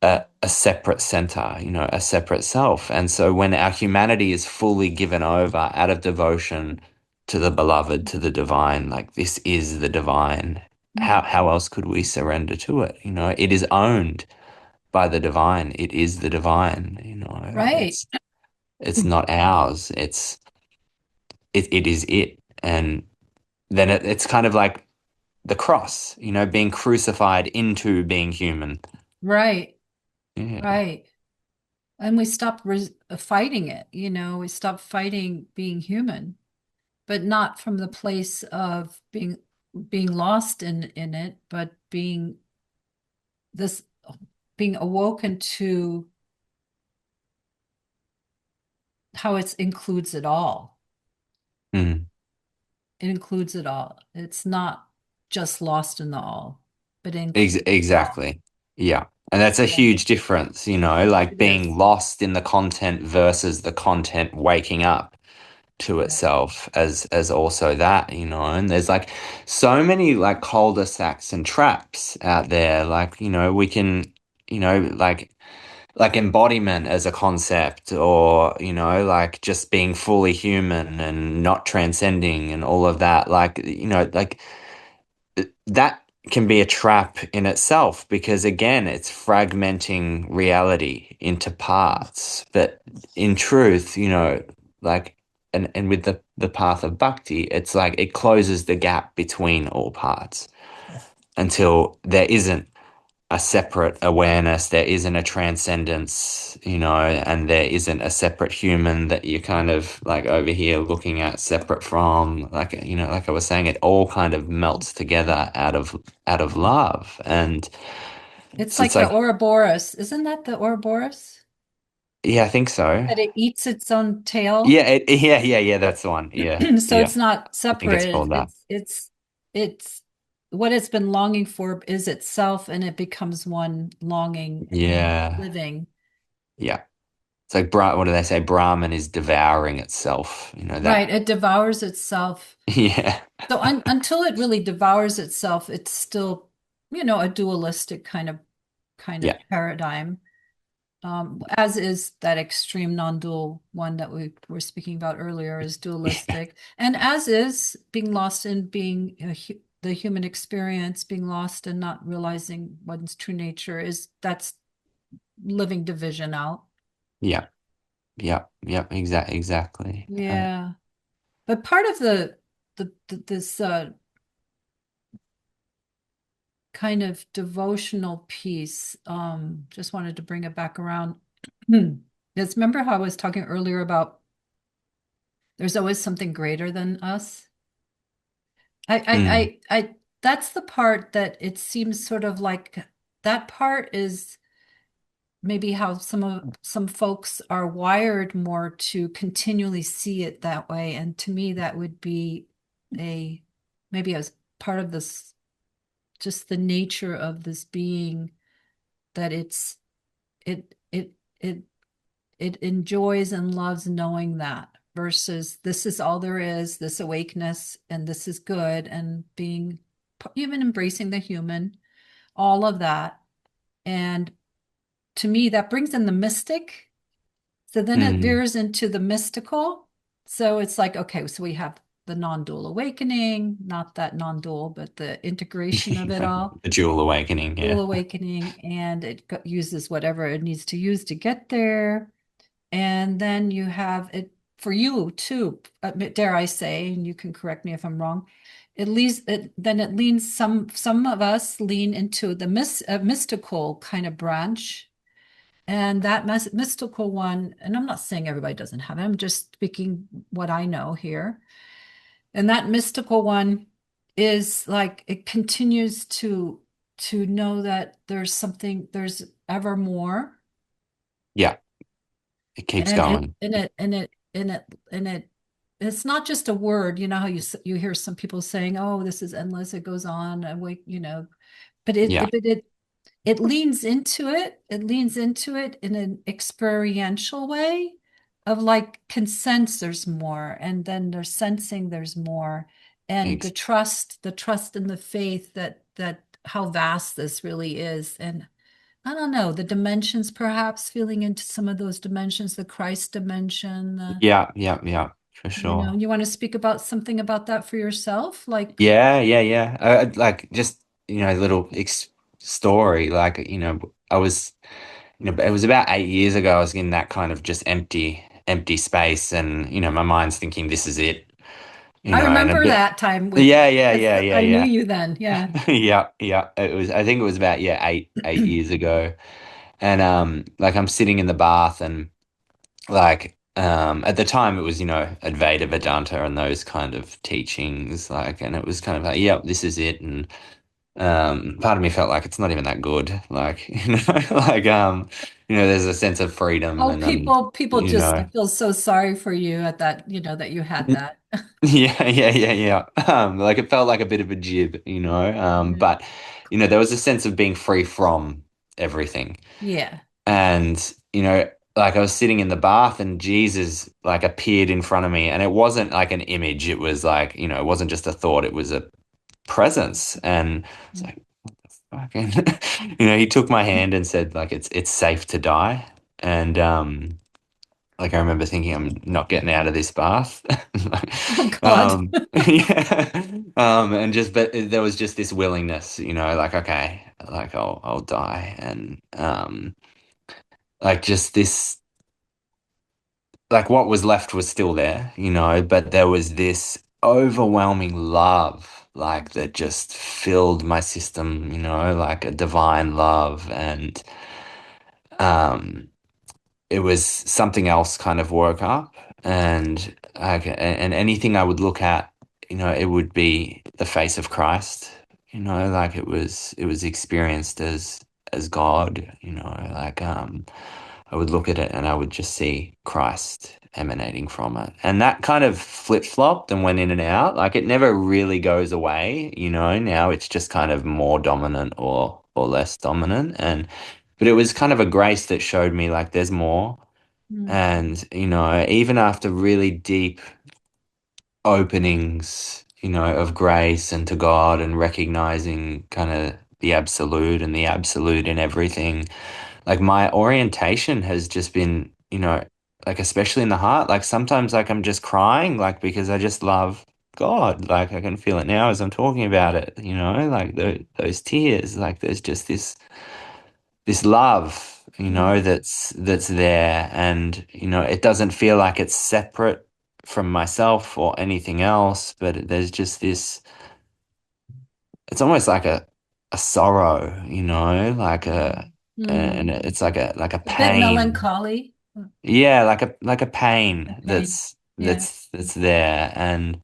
a separate center, a separate self? And so when our humanity is fully given over out of devotion to the beloved, to the divine, like this is the divine, how else could we surrender to it? It is owned by the divine. It is the divine, Right. it's not ours. It is it. And then it's kind of like the cross, being crucified into being human. Right. Yeah. Right. And we stop fighting it, we stop fighting being human, but not from the place of being lost in it, but this being awoken to how it includes it all. Mm. It includes it all. It's not just lost in the all, but it includes it all. Exactly. Yeah. And that's a Yeah, huge difference, like it being is. lost in the content versus the content waking up to Yeah. itself as also that, and there's like so many like cul-de-sacs and traps out there. Like, we can, like embodiment as a concept, or, like just being fully human and not transcending and all of that. Like, like that can be a trap in itself because again it's fragmenting reality into parts, but in truth, like and with the path of bhakti, it's like it closes the gap between all parts until there isn't a separate awareness, there isn't a transcendence, and there isn't a separate human that you kind of like over here looking at separate from, like, like I was saying, it all kind of melts together out of love. And It's so it's like the like, Ouroboros. Isn't that the Ouroboros? yeah, I think so. That it eats its own tail. Yeah, yeah, that's the one. Yeah, So yeah. it's not I think it's separate. called that. It's what it's been longing for is itself, and it becomes one longing and Yeah, living. yeah. It's like what do they say? Brahman is devouring itself. Right. That. It devours itself. Yeah, So until it really devours itself, it's still, a dualistic kind of yeah, paradigm. As is that extreme non-dual one that we were speaking about earlier is yeah, dualistic, and as is being lost in being the human experience, being lost and not realizing one's true nature that's living division out. yeah. Yeah, yeah, exactly. Yeah, but part of this kind of devotional piece, just wanted to bring it back around. Yes, remember how I was talking earlier about there's always something greater than us? I, Mm, that's the part that it seems sort of like that part is maybe how some folks are wired more to continually see it that way. And to me, that would be a maybe as part of this, just the nature of this being, that it it it it enjoys and loves knowing that versus this is all there is, this awakeness, and this is good, and being even embracing the human, all of that. And to me, that brings in the mystic. So then it mm. veers into the mystical. So it's like, okay, so we have the non-dual awakening, not that non-dual, but the integration of it all, The dual awakening, dual yeah. awakening, and it uses whatever it needs to use to get there. And then you have it for you too, dare I say, and you can correct me if I'm wrong. At least then it leans some of us lean into the mystical kind of branch, and that mystical one, and I'm not saying everybody doesn't have it, I'm just speaking what I know here. And that mystical one is like it continues to know that there's something, there's ever more. Yeah, it keeps And it going. and it and it and it and it it's not just a word. You know how you hear some people saying, "Oh, this is endless. It goes on." And but Yeah, it leans into it. It leans into it in an experiential way of like can sense there's more, and then there's sensing there's more, and ex the trust and the faith that how vast this really is. And I don't know, the dimensions, perhaps feeling into some of those dimensions, the Christ dimension, yeah, yeah, yeah, for sure. you want to speak about something about that for yourself? Like, Yeah, yeah, yeah. Like just, a little ex story. Like, I was, it was about 8 years ago. I was in that kind of just empty space, and my mind's thinking, this is it. I And a remember bit. that time with, Yeah, yeah, yeah, yeah, I knew yeah. you then. Yeah. Yeah, yeah. It was. I think it was about, yeah, eight years ago. And like I'm sitting in the bath, and like at the time it was, Advaita Vedanta and those kind of teachings, like, and it was kind of like, yep, this is it. And part of me felt like it's not even that good, like, like, there's a sense of freedom, Oh, and people you just, know I feel so sorry for you at that, that you had that. yeah, yeah, yeah, yeah. Like it felt like a bit of a jib, Yeah. but there was a sense of being free from everything. Yeah. And, like I was sitting in the bath, and Jesus like appeared in front of me, and it wasn't like an image. It was like, it wasn't just a thought, it was a presence. And it's like, fucking, he took my hand and said like, it's safe to die. And, like I remember thinking, I'm not getting out of this bath. Oh God. Yeah. And just, but there was just this willingness, like, okay, like I'll die. And like just this, like what was left was still there, but there was this overwhelming love, like that just filled my system, like a divine love. And um it was something else kind of woke up. And like, and anything I would look at, it would be the face of Christ, like it was experienced as God, like I would look at it and I would just see Christ emanating from it. And that kind of flip-flopped and went in and out. Like it never really goes away, now it's just kind of more dominant or less dominant. And but it was kind of a grace that showed me like there's more. Mm, And, even after really deep openings, of grace and to God and recognizing kind of the absolute and the absolute in everything, like my orientation has just been, like especially in the heart, like sometimes like I'm just crying, like because I just love God. Like I can feel it now as I'm talking about it, like those tears, like there's just this love, mm, that's there. And, it doesn't feel like it's separate from myself or anything else, but there's just this, it's almost like a sorrow, like and mm. it's like a A bit pain. melancholy. Yeah, like a pain Okay. Yeah. that's there. And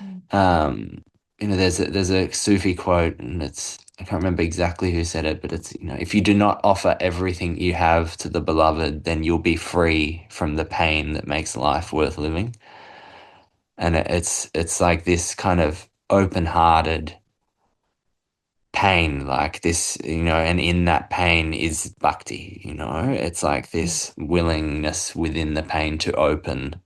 Mm. um there's a Sufi quote, and it's I can't remember exactly who said it, but it's, if you do not offer everything you have to the beloved, then you'll be free from the pain that makes life worth living. And it's like this kind of open-hearted pain, like this, and in that pain is bhakti. It's like Yeah. this willingness within the pain to open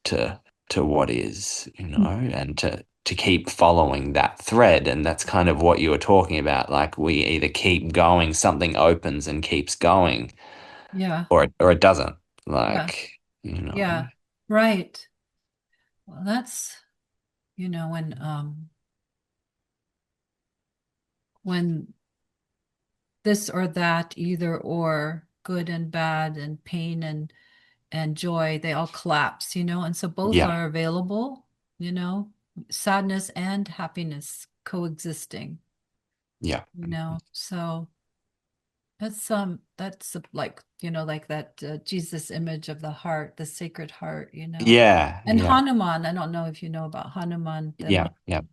to what is, and to keep following that thread. And that's kind of what you were talking about. Like we either keep going, something opens and keeps going, Yeah. or it doesn't. Yeah. Like, Yeah. Right. Well, that's, when this or that, either or, good and bad and pain and joy, they all collapse, and so both yeah, are available, you know, sadness and happiness coexisting, yeah, so that's like, like that Jesus image of the heart, the sacred heart, yeah, and yeah, Hanuman. I don't know if you know about Hanuman, the yeah, yeah, monkey.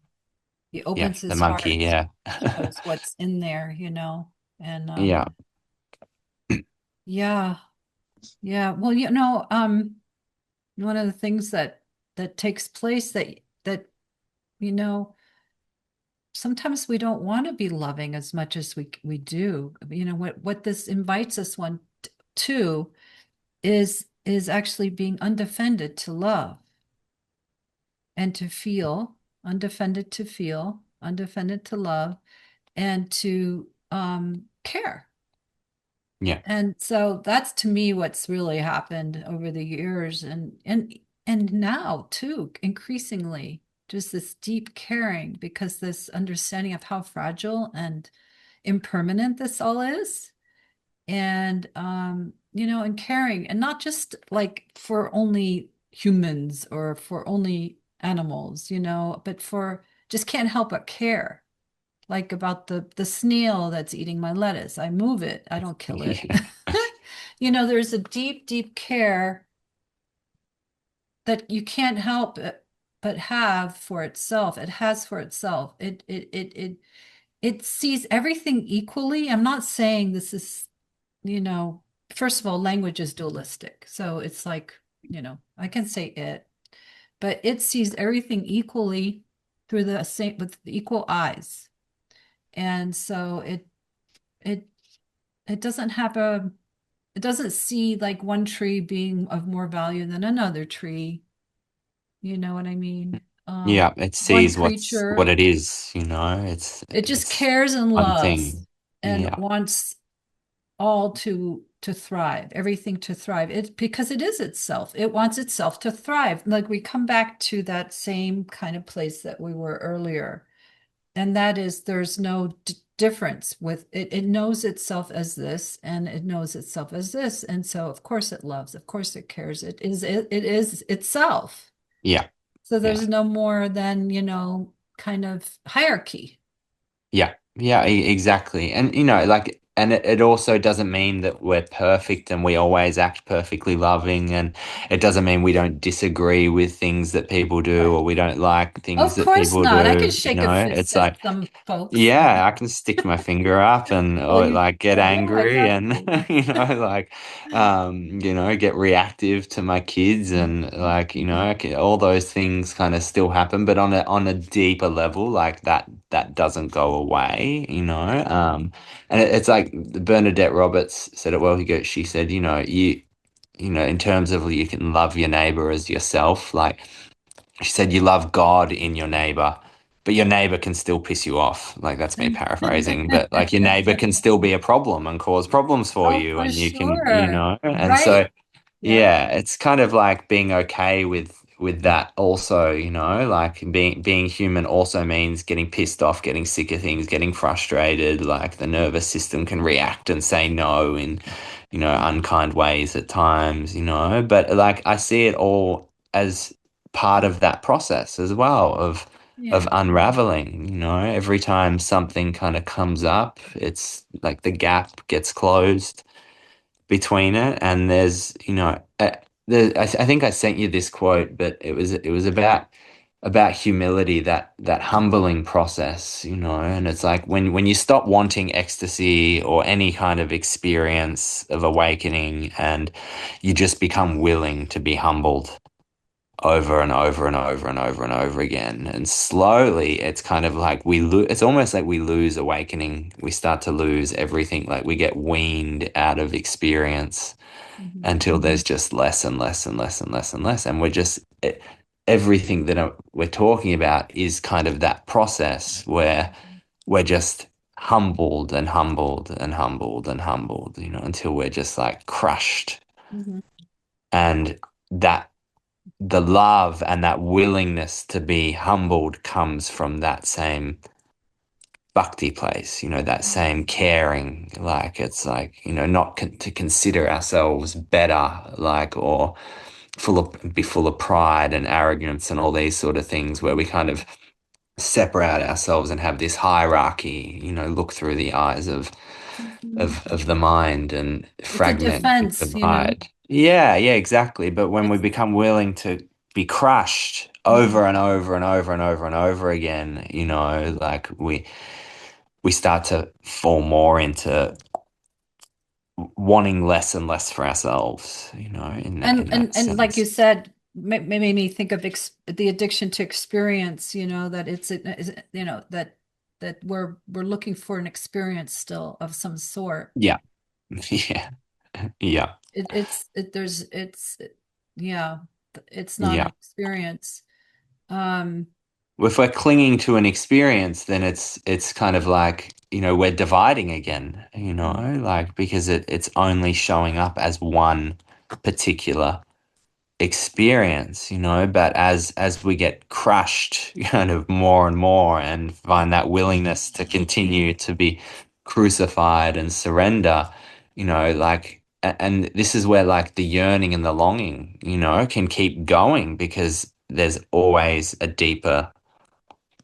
He yeah. opens The his monkey, heart, yeah. shows what's in there, and Yeah, yeah, yeah. Well, one of the things that takes place, that you know sometimes we don't want to be loving as much as we do. What this invites us one to is actually being undefended to love and to feel, undefended to feel, undefended to love, and to care. yeah, And so that's, to me, what's really happened over the years, and now too, increasingly, just this deep caring, because this understanding of how fragile and impermanent this all is. And and caring, and not just like for only humans or for only animals, but for, just can't help but care, like about the snail that's eating my lettuce. I move it, I don't kill it. There's a deep, deep care that you can't help but have for itself. It has for itself. It sees everything equally. I'm not saying this is, you know, first of all, language is dualistic. So it's like, I can say it, but it sees everything equally through the same, with equal eyes. And so it it doesn't have a it doesn't see like one tree being of more value than another tree. You know what I mean? yeah. It One sees what creature, it is. it just It's cares and one loves thing. and Yeah, wants all to thrive, everything to thrive. It because it is itself. It wants itself to thrive. Like, we come back to that same kind of place that we were earlier. And that is, there's no difference with it. It knows itself as this, and it knows itself as this. And so of course it loves, of course it cares. It is itself. yeah, So yeah. there's no more than, kind of hierarchy. Yeah, yeah, exactly. And like, and it also doesn't mean that we're perfect and we always act perfectly loving, and it doesn't mean we don't disagree with things that people do, Right. or we don't like things Of that course people not. I can do. shake a fist It's at like, some folks. yeah, I can stick my finger up and, Well, or like get yeah, angry and exactly. like get reactive to my kids, and like, all those things kind of still happen, but on a deeper level, like that doesn't go away. And it's like Bernadette Roberts said it well. She said, in terms of, you can love your neighbor as yourself. Like, she said, you love God in your neighbor, but your neighbor can still piss you off. Like, that's me paraphrasing, but like your neighbor can still be a problem and cause problems for Oh, you, for and you can, sure. and so Right. Yeah. yeah, it's kind of like being okay with that also, like being human also means getting pissed off, getting sick of things, getting frustrated. Like the nervous system can react and say no in, unkind ways at times, but like I see it all as part of that process as well of Yeah. unraveling. Every time something kind of comes up, it's like the gap gets closed between it, and there's, I think I sent you this quote, but it was about about humility, that humbling process, you know. And it's like when you stop wanting ecstasy or any kind of experience of awakening, and you just become willing to be humbled over and over and over and over and over again. And slowly it's kind of like we lose, it's almost like we lose awakening. We start to lose everything, like we get weaned out of experience Mhm. until there's just less and less and less and less and less. And we're just, everything that we're talking about is kind of that process where we're just humbled and humbled and humbled and humbled, you know, until we're just like crushed. Mhm. And that the love and that willingness to be humbled comes from that same bhakti place, you know, that same caring, like it's like, you know, not to consider ourselves better, like, or be full of pride and arrogance and all these sort of things where we kind of separate ourselves and have this hierarchy, you know, look through the eyes of Mhm. the mind and It's a fragment and defense, you know. divide. Yeah, yeah, exactly. But when we It's become willing to be crushed Mhm. over and over and over and over and over again, you know, like we start to fall more into wanting less and less for ourselves, you know, in that And like you sense. said, made me think of the addiction to experience, you know, that you know, that we're looking for an experience still of some sort. Yeah. Yeah. Yeah. Yeah, it's not an Yeah. experience. Um, If we're clinging to an experience, then it's kind of like, you know, we're dividing again, you know, like because it's only showing up as one particular experience, you know, but as we get crushed kind of more and more and find that willingness to continue to be crucified and surrender, you know, like and this is where like the yearning and the longing, you know, can keep going because there's always a deeper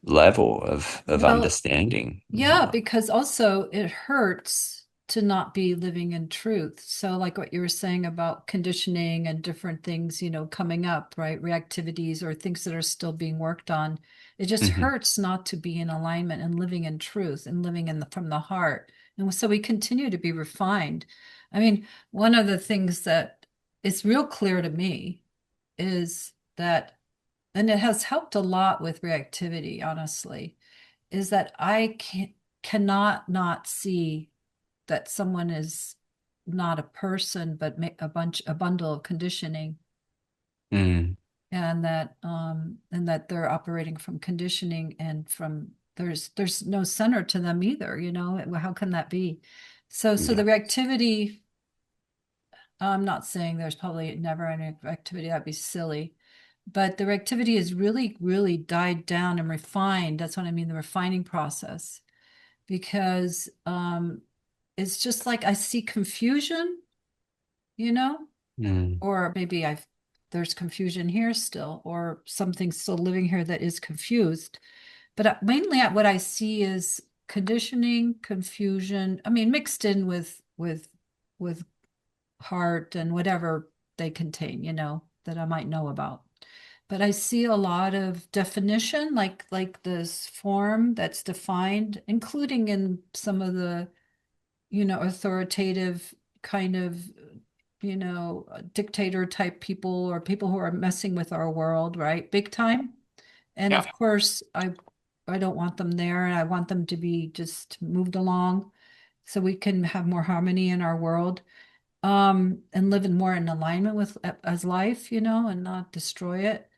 level of well, understanding, you yeah, know. because also it hurts to not be living in truth. So, like what you were saying about conditioning and different things, you know, coming up, right? Reactivities or things that are still being worked on. It just Hmm. hurts not to be in alignment and living in truth and living from the heart. And so we continue to be refined. I mean, one of the things that is real clear to me is that, and it has helped a lot with reactivity, honestly, is that cannot not see that someone is not a person, but a bundle of conditioning, Mm, and that they're operating from conditioning and from there's no center to them either, you know. How can that be? So the yeah. reactivity, I'm not saying there's probably never any activity, that'd be silly. But the reactivity has really, really died down and refined. That's what I mean, the refining process. Because it's just like I see confusion, you know, Mm, or maybe I've there's confusion here still, or something still living here that is confused. But mainly what I see is conditioning, confusion. I mean, mixed in with heart and whatever they contain, you know, that I might know about. But I see a lot of definition, like this form that's defined, including in some of the, you know, authoritative kind of, you know, dictator type people or people who are messing with our world, right? Big time. And yeah. of course, I don't want them there, and I want them to be just moved along so we can have more harmony in our world, and live in more in alignment with as life, you know, and not destroy it.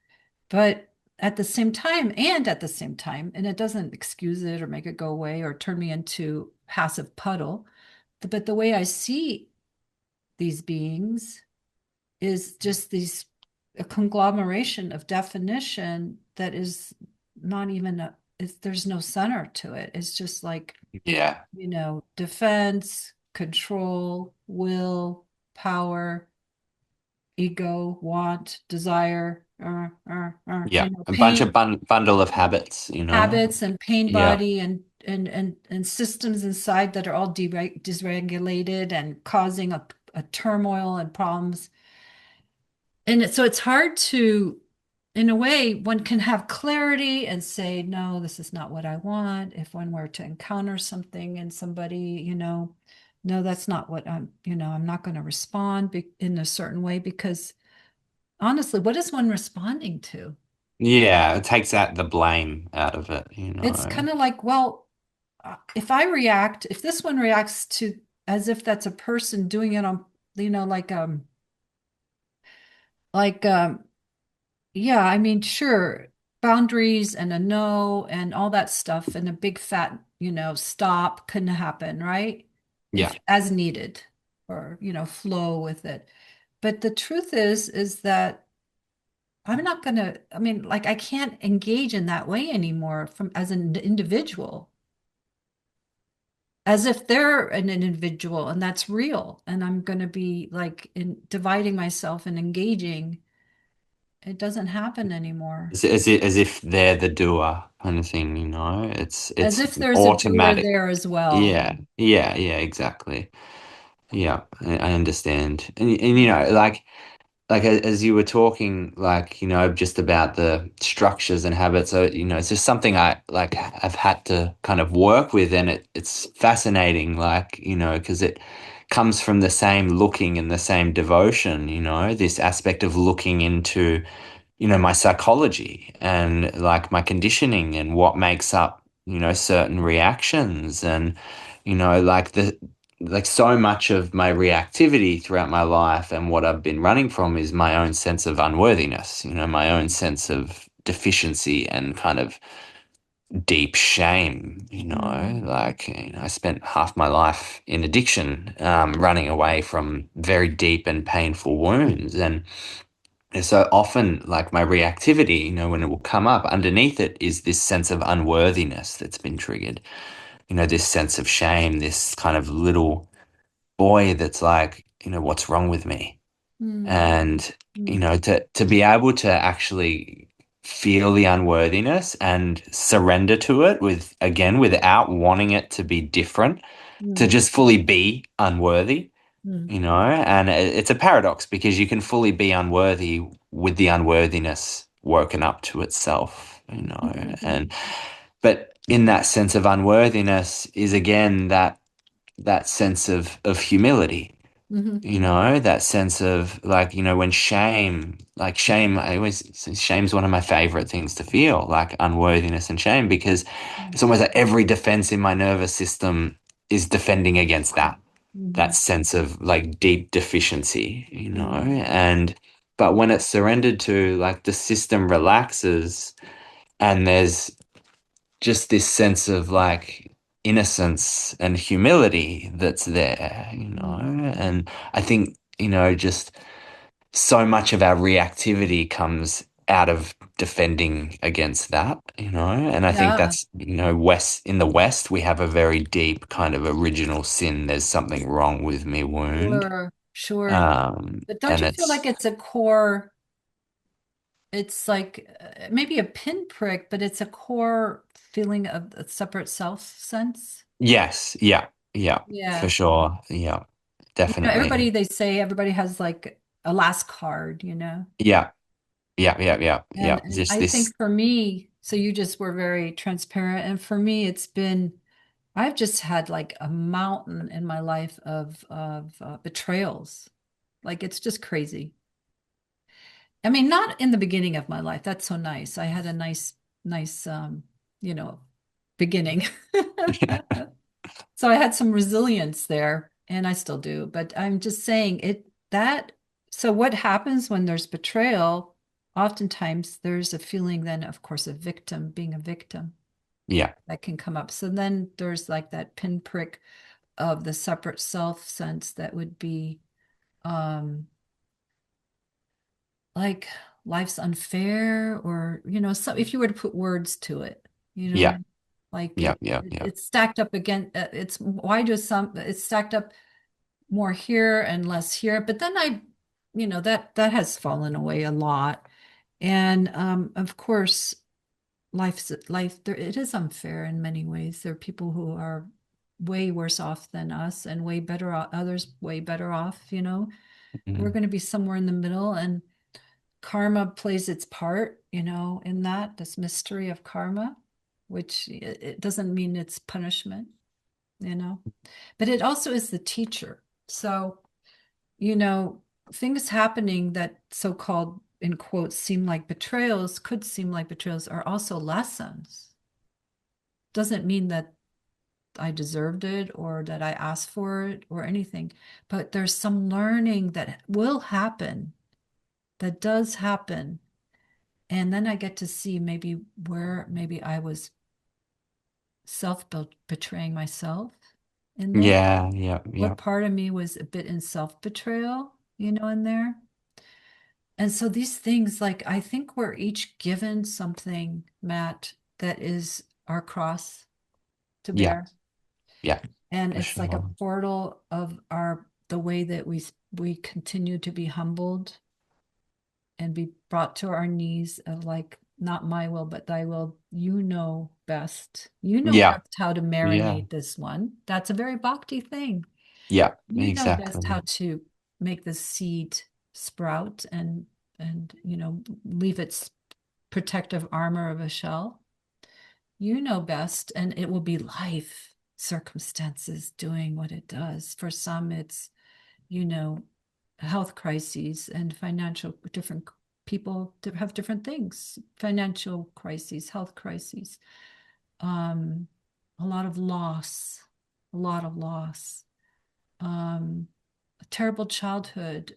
But at the same time, and it doesn't excuse it or make it go away or turn me into passive puddle, but the way I see these beings is just a conglomeration of definition that is not even there's no center to it. It's just like, Yeah. you know, defense, control, will, power, ego, want, desire, Yeah. you know, A bunch pain, of bundle of habits, you know. habits and pain Yeah. body and systems inside that are all dysregulated and causing a turmoil and problems. And so it's hard to in a way, one can have clarity and say, no, this is not what I want. If one were to encounter something in somebody, no, that's not what I'm not going to respond in a certain way because honestly, what is one responding to? Yeah, it takes out the blame out of it, you It's know. kind of like, well, if this one reacts to as if that's a person doing it on, like, yeah, I mean, sure, boundaries and a no and all that stuff and a big fat, stop can happen, right? Yeah. If as needed or, flow with it. But the truth is that I'm not gonna, I mean, like I can't engage in that way anymore from as an individual, as if they're an individual and that's real. And I'm gonna be like in dividing myself and engaging. It doesn't happen anymore. As if they're the doer kind of thing, you know. As It's if there's a doer automatic. there as well. Yeah, yeah, yeah, exactly. Yeah, I understand. And like as you were talking, like, just about the structures and habits, so, it's just something I've had to kind of work with, and it's fascinating, like, because it comes from the same looking and the same devotion, this aspect of looking into my psychology and like my conditioning and what makes up, certain reactions and, like so much of my reactivity throughout my life and what I've been running from is my own sense of unworthiness, my own sense of deficiency and kind of deep shame, Mm, like, I spent half my life in addiction, running away from very deep and painful wounds. And so often, like my reactivity, when it will come up, underneath it is this sense of unworthiness that's been triggered. This sense of shame, this kind of little boy that's like, what's wrong with me? mm, And, mm, to be able to actually feel the unworthiness and surrender to it again, without wanting it to be different, to mm, just fully be unworthy, mm, and it's a paradox because you can fully be unworthy with the unworthiness woken up to itself, mm, and but in that sense of unworthiness is again that sense of humility, mhm, that sense of like, when shame, I always say shame's one of my favorite things to feel, like unworthiness and shame, because mm, it's almost like every defense in my nervous system is defending against that mhm, sense of like deep deficiency, mm, and but when it's surrendered to, like the system relaxes and there's just this sense of like innocence and humility that's there, mm. and I think, just so much of our reactivity comes out of defending against that, and I think Yeah, that's, in the West, we have a very deep kind of original sin. There's something wrong with me wound. sure, sure. But don't And you feel like it's, it's a core, it's like maybe a pinprick, but it's a core feeling of a separate self sense? yes, yeah, yeah, for Yeah. sure. Yeah, Everybody, definitely. they say everybody has like a last card. Yeah, yeah, yeah, yeah, yeah. And Just I think this, for me, so you just were very transparent. And for me, I've just had like a mountain in my life of betrayals. Like it's just crazy. I mean, not in the beginning of my life. That's so nice. I had a nice, you know, beginning. So I had some resilience there, and I still do. But I'm just saying so what happens when there's betrayal? Oftentimes there's a feeling then, of course, of victim, being a victim yeah, that can come up. So then there's like that pinprick of the separate self sense that would be um like life's unfair or so if you were to put words to it, yeah, like yeah, yeah, yeah, it's stacked up again it's why do some it's stacked up more here and less here, but then that has fallen away a lot. And of course life there it is unfair in many ways. There are people who are way worse off than us and way better off, others way better off. We're mhm, going to be somewhere in the middle, and karma plays its part, in that, this mystery of karma, which it doesn't mean it's punishment, but it also is the teacher. So, you know, things happening that so-called, in quotes, seem like betrayals, could seem like betrayals, are also lessons. Doesn't mean that I deserved it or that I asked for it or anything, but there's some learning that will happen, that does happen. And then I get to see maybe where maybe I was self-betraying myself in there. Yeah, yeah, yeah, What part of me was a bit in self-betrayal, in there? And so these things, like, I think we're each given something, Matt, that is our cross to yeah, bear. yeah, And for it's like a sure. portal of the way that we continue to be humbled and be brought to our knees of, like, not my will, but thy will. You know best. You know Yeah, best how to yeah, marinate this one. That's a very bhakti thing. yeah, You know best exactly. how to make the seed sprout and leave its protective armor of a shell. You know best, and it will be life circumstances doing what it does. For some, it's, you know, health crises and financial, different people have different things, financial crises, health crises, um, a lot of loss, a lot of loss, a terrible childhood,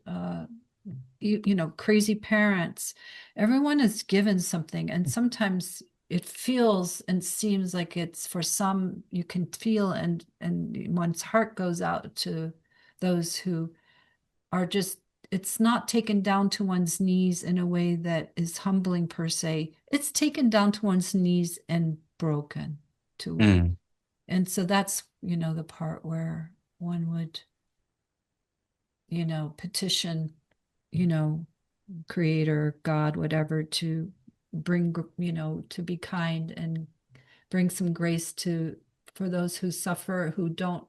crazy parents. Everyone is given something, and sometimes it feels and seems like it's, for some, you can feel, and one's heart goes out to those who are just, it's not taken down to one's knees in a way that is humbling per se. It's taken down to one's knees and broken to, Mm, and so that's, the part where one would, petition, you know, creator, God, whatever, to bring, to be kind and bring some grace to, for those who suffer, who don't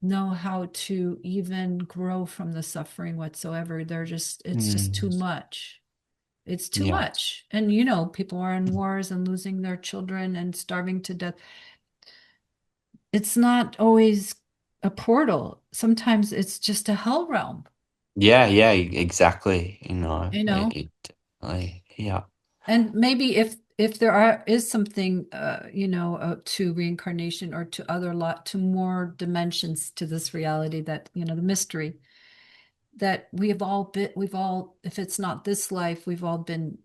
know how to even grow from the suffering whatsoever. It's just too mm, much. It's too yeah, much. And, people are in wars and losing their children and starving to death. It's not always a portal. Sometimes it's just a hell realm, yeah, yeah, exactly. you know? Yeah. And maybe if there is something, to reincarnation or to other lot, to more dimensions to this reality, that, the mystery, that we've all, if it's not this life, we've all been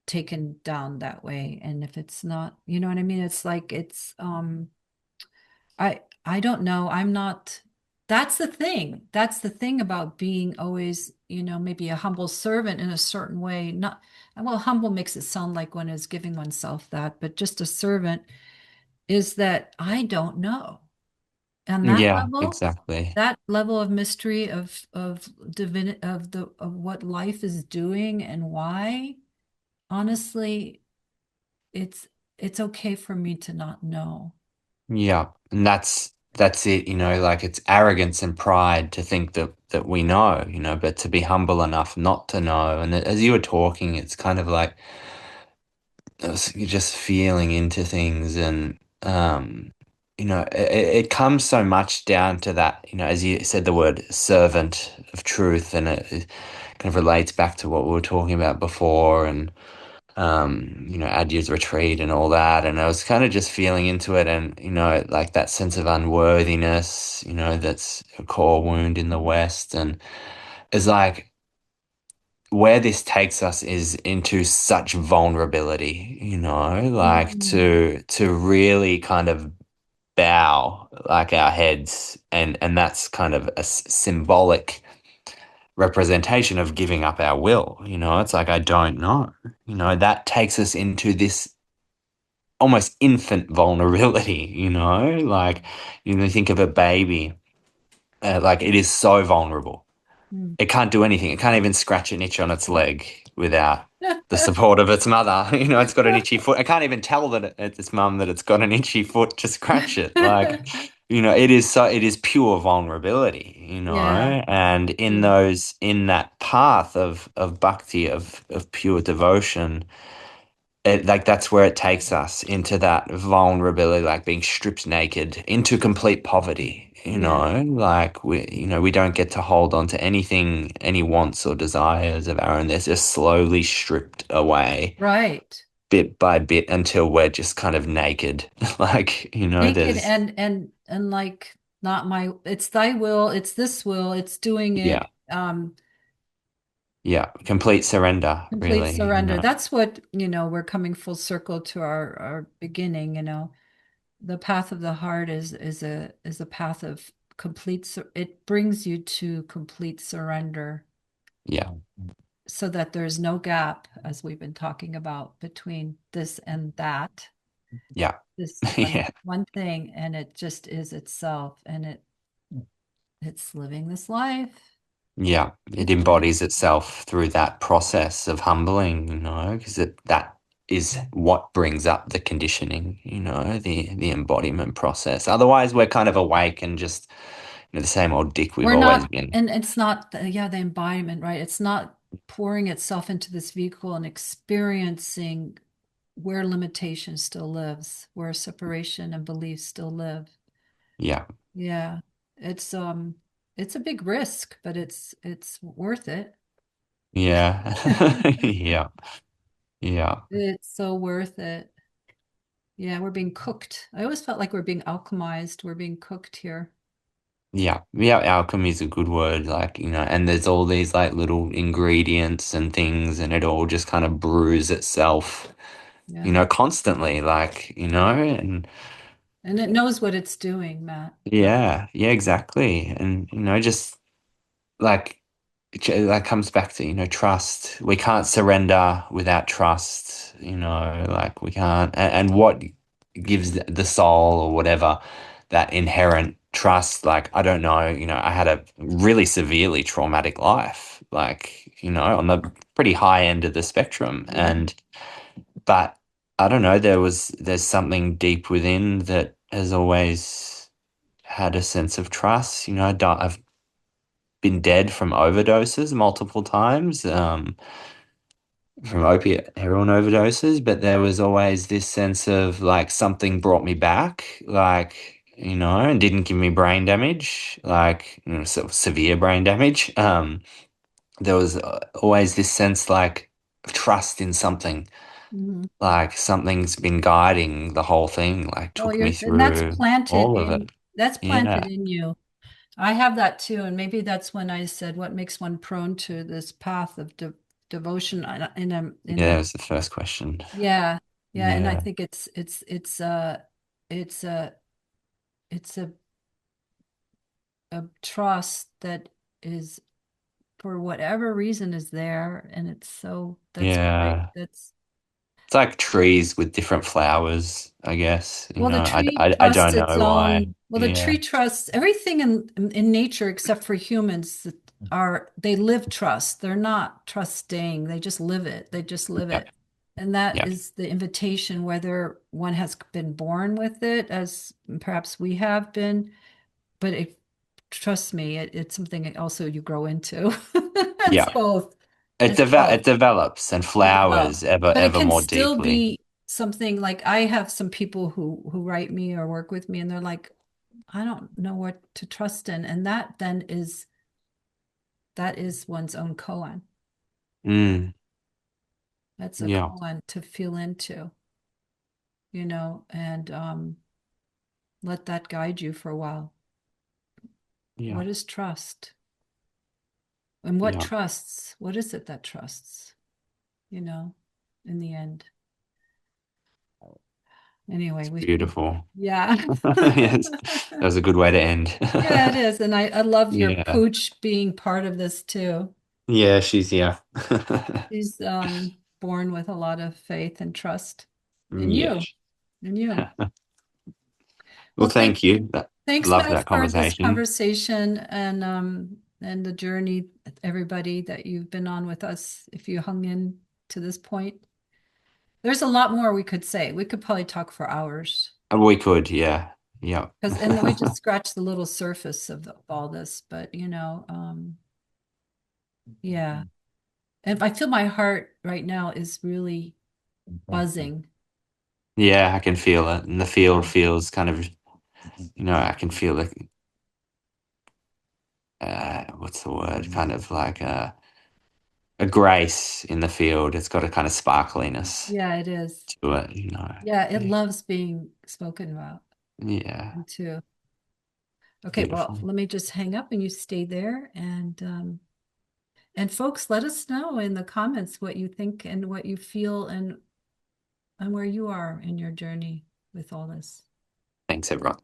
taken down that way. And if it's not, you know what I mean? It's like, I don't know. I'm not, that's the thing. That's the thing about being always, maybe a humble servant in a certain way. Not, well, humble makes it sound like one is giving oneself that, but just a servant, is that I don't know. And Yeah, exactly. that level of mystery of divinity, of what life is doing and why, honestly, it's it's okay for me to not know. Yeah. And that's it, like it's arrogance and pride to think that we know, but to be humble enough not to know. And as you were talking, it's kind of like you're just feeling into things and it comes so much down to that, as you said, the word servant of truth, and it kind of relates back to what we were talking about before, and Adyar's retreat and all that. And I was kind of just feeling into it, and, like that sense of unworthiness, that's a core wound in the West. And it's like where this takes us is into such vulnerability, like Mm. to really kind of bow like our heads, and that's kind of a symbolic representation of giving up our will. It's like I don't know. That takes us into this almost infant vulnerability, like think of a baby, like it is so vulnerable. Mm. It can't do anything. It can't even scratch an itch on its leg without the support of its mother. It's got an itchy foot. I can't even tell that it's its mum that it's got an itchy foot to scratch it. Like it is pure vulnerability, Yeah. and in Mm. that path of bhakti, of pure devotion, like that's where it takes us into that vulnerability, like being stripped naked into complete poverty, Yeah. like we don't get to hold on to anything, any wants or desires of our own. They're just slowly stripped away Right. bit by bit until we're just kind of naked. Like, Naked there's, and like not my, it's thy will, it's this will, it's doing yeah, it. yeah, complete surrender, Complete really, surrender. That's what, we're coming full circle to our beginning. The path of the heart is a path of it brings you to complete surrender Yeah, so that there's no gap, as we've been talking about, between this and that, yeah, this one yeah. one thing, and it just is itself, and it's living this life. Yeah, it It's living. embodies itself through that process of humbling, because that is what brings up the conditioning, the embodiment process. Otherwise, we're kind of awake and just, the same old dick we've We're always not, been. and it's not the embodiment, right? It's not pouring itself into this vehicle and experiencing where limitation still lives, where separation and belief still live. Yeah, Yeah. It's it's a big risk, but it's worth it. yeah, yeah, yeah. It's so worth it. Yeah, we're being cooked. I always felt like we're being alchemized. We're being cooked here. Yeah, yeah, alchemy is a good word, like, and there's all these like little ingredients and things, and it all just kind of brews itself, Yeah. constantly, like, and And it knows what it's doing, Matt. yeah, yeah, exactly. And, just like, that comes back to, trust. We can't surrender without trust, like we can't. And what gives the soul or whatever that inherent trust? Like, I don't know, I had a really severely traumatic life, like, on the pretty high end of the spectrum. Yeah. But I don't know, there's something deep within that has always had a sense of trust. I've been dead from overdoses multiple times, from opiate heroin overdoses, but there was always this sense of like something brought me back, like, and didn't give me brain damage, like, sort of severe brain damage. There was always this sense like of trust in something, Mhm. like something's been guiding the whole thing, like Well, took me and that's through planted all of it. in that's planted Yeah. in you. I have that too, and maybe that's when I said what makes one prone to this path of devotion in Yeah, that a was the first question. yeah, yeah, and I Yeah. think it's a it's a trust that is for whatever reason is there, and that's great. Yeah. That's It's like trees with different flowers, I guess. Well, the tree I trusts don't its know why. own. Well, the Yeah. tree trusts everything in nature except for humans that they live trust. They're not trusting. They just live it. They just live Yeah. it. And that Yeah. is the invitation, whether one has been born with it, as perhaps we have been, but trust me, it's something also you grow into. It's Yeah. both. It's It both. develops and It develops. flowers ever But it ever can more still deeply. be something like I have some people who write me or work with me and they're like, I don't know what to trust in. And that then that is one's own koan. Mm. That's a Yeah. koan to feel into, and let that guide you for a while. Yeah. What is trust? And what Yeah. trusts? What is it that trusts, you know, in the end? Anyway, It's we beautiful. yeah. Yes. That was a good way to end. Yeah, it is. And I love your Yeah. pooch being part of this too. Yeah, she's here. She's born with a lot of faith and trust in Yeah. you, in you. Well, Well, thank you. thanks, Love Matt, that for this conversation. conversation and the journey, everybody that you've been on with us. If you hung in to this point, there's a lot more we could say. We could probably talk for hours. We could, yeah. Yeah. Because, and we just scratched the little surface of all this, but yeah. And I feel my heart right now is really buzzing. Yeah, I can feel it. And the field feels kind of, I can feel like, what's the word? Kind of like a grace in the field. It's got a kind of sparkliness Yeah, it is. to it. Yeah, it Yeah. loves being spoken about. Yeah. Me too. Okay, well, Beautiful. let me just hang up and you stay there. And folks, let us know in the comments what you think and what you feel and where you are in your journey with all this. Thanks, everyone.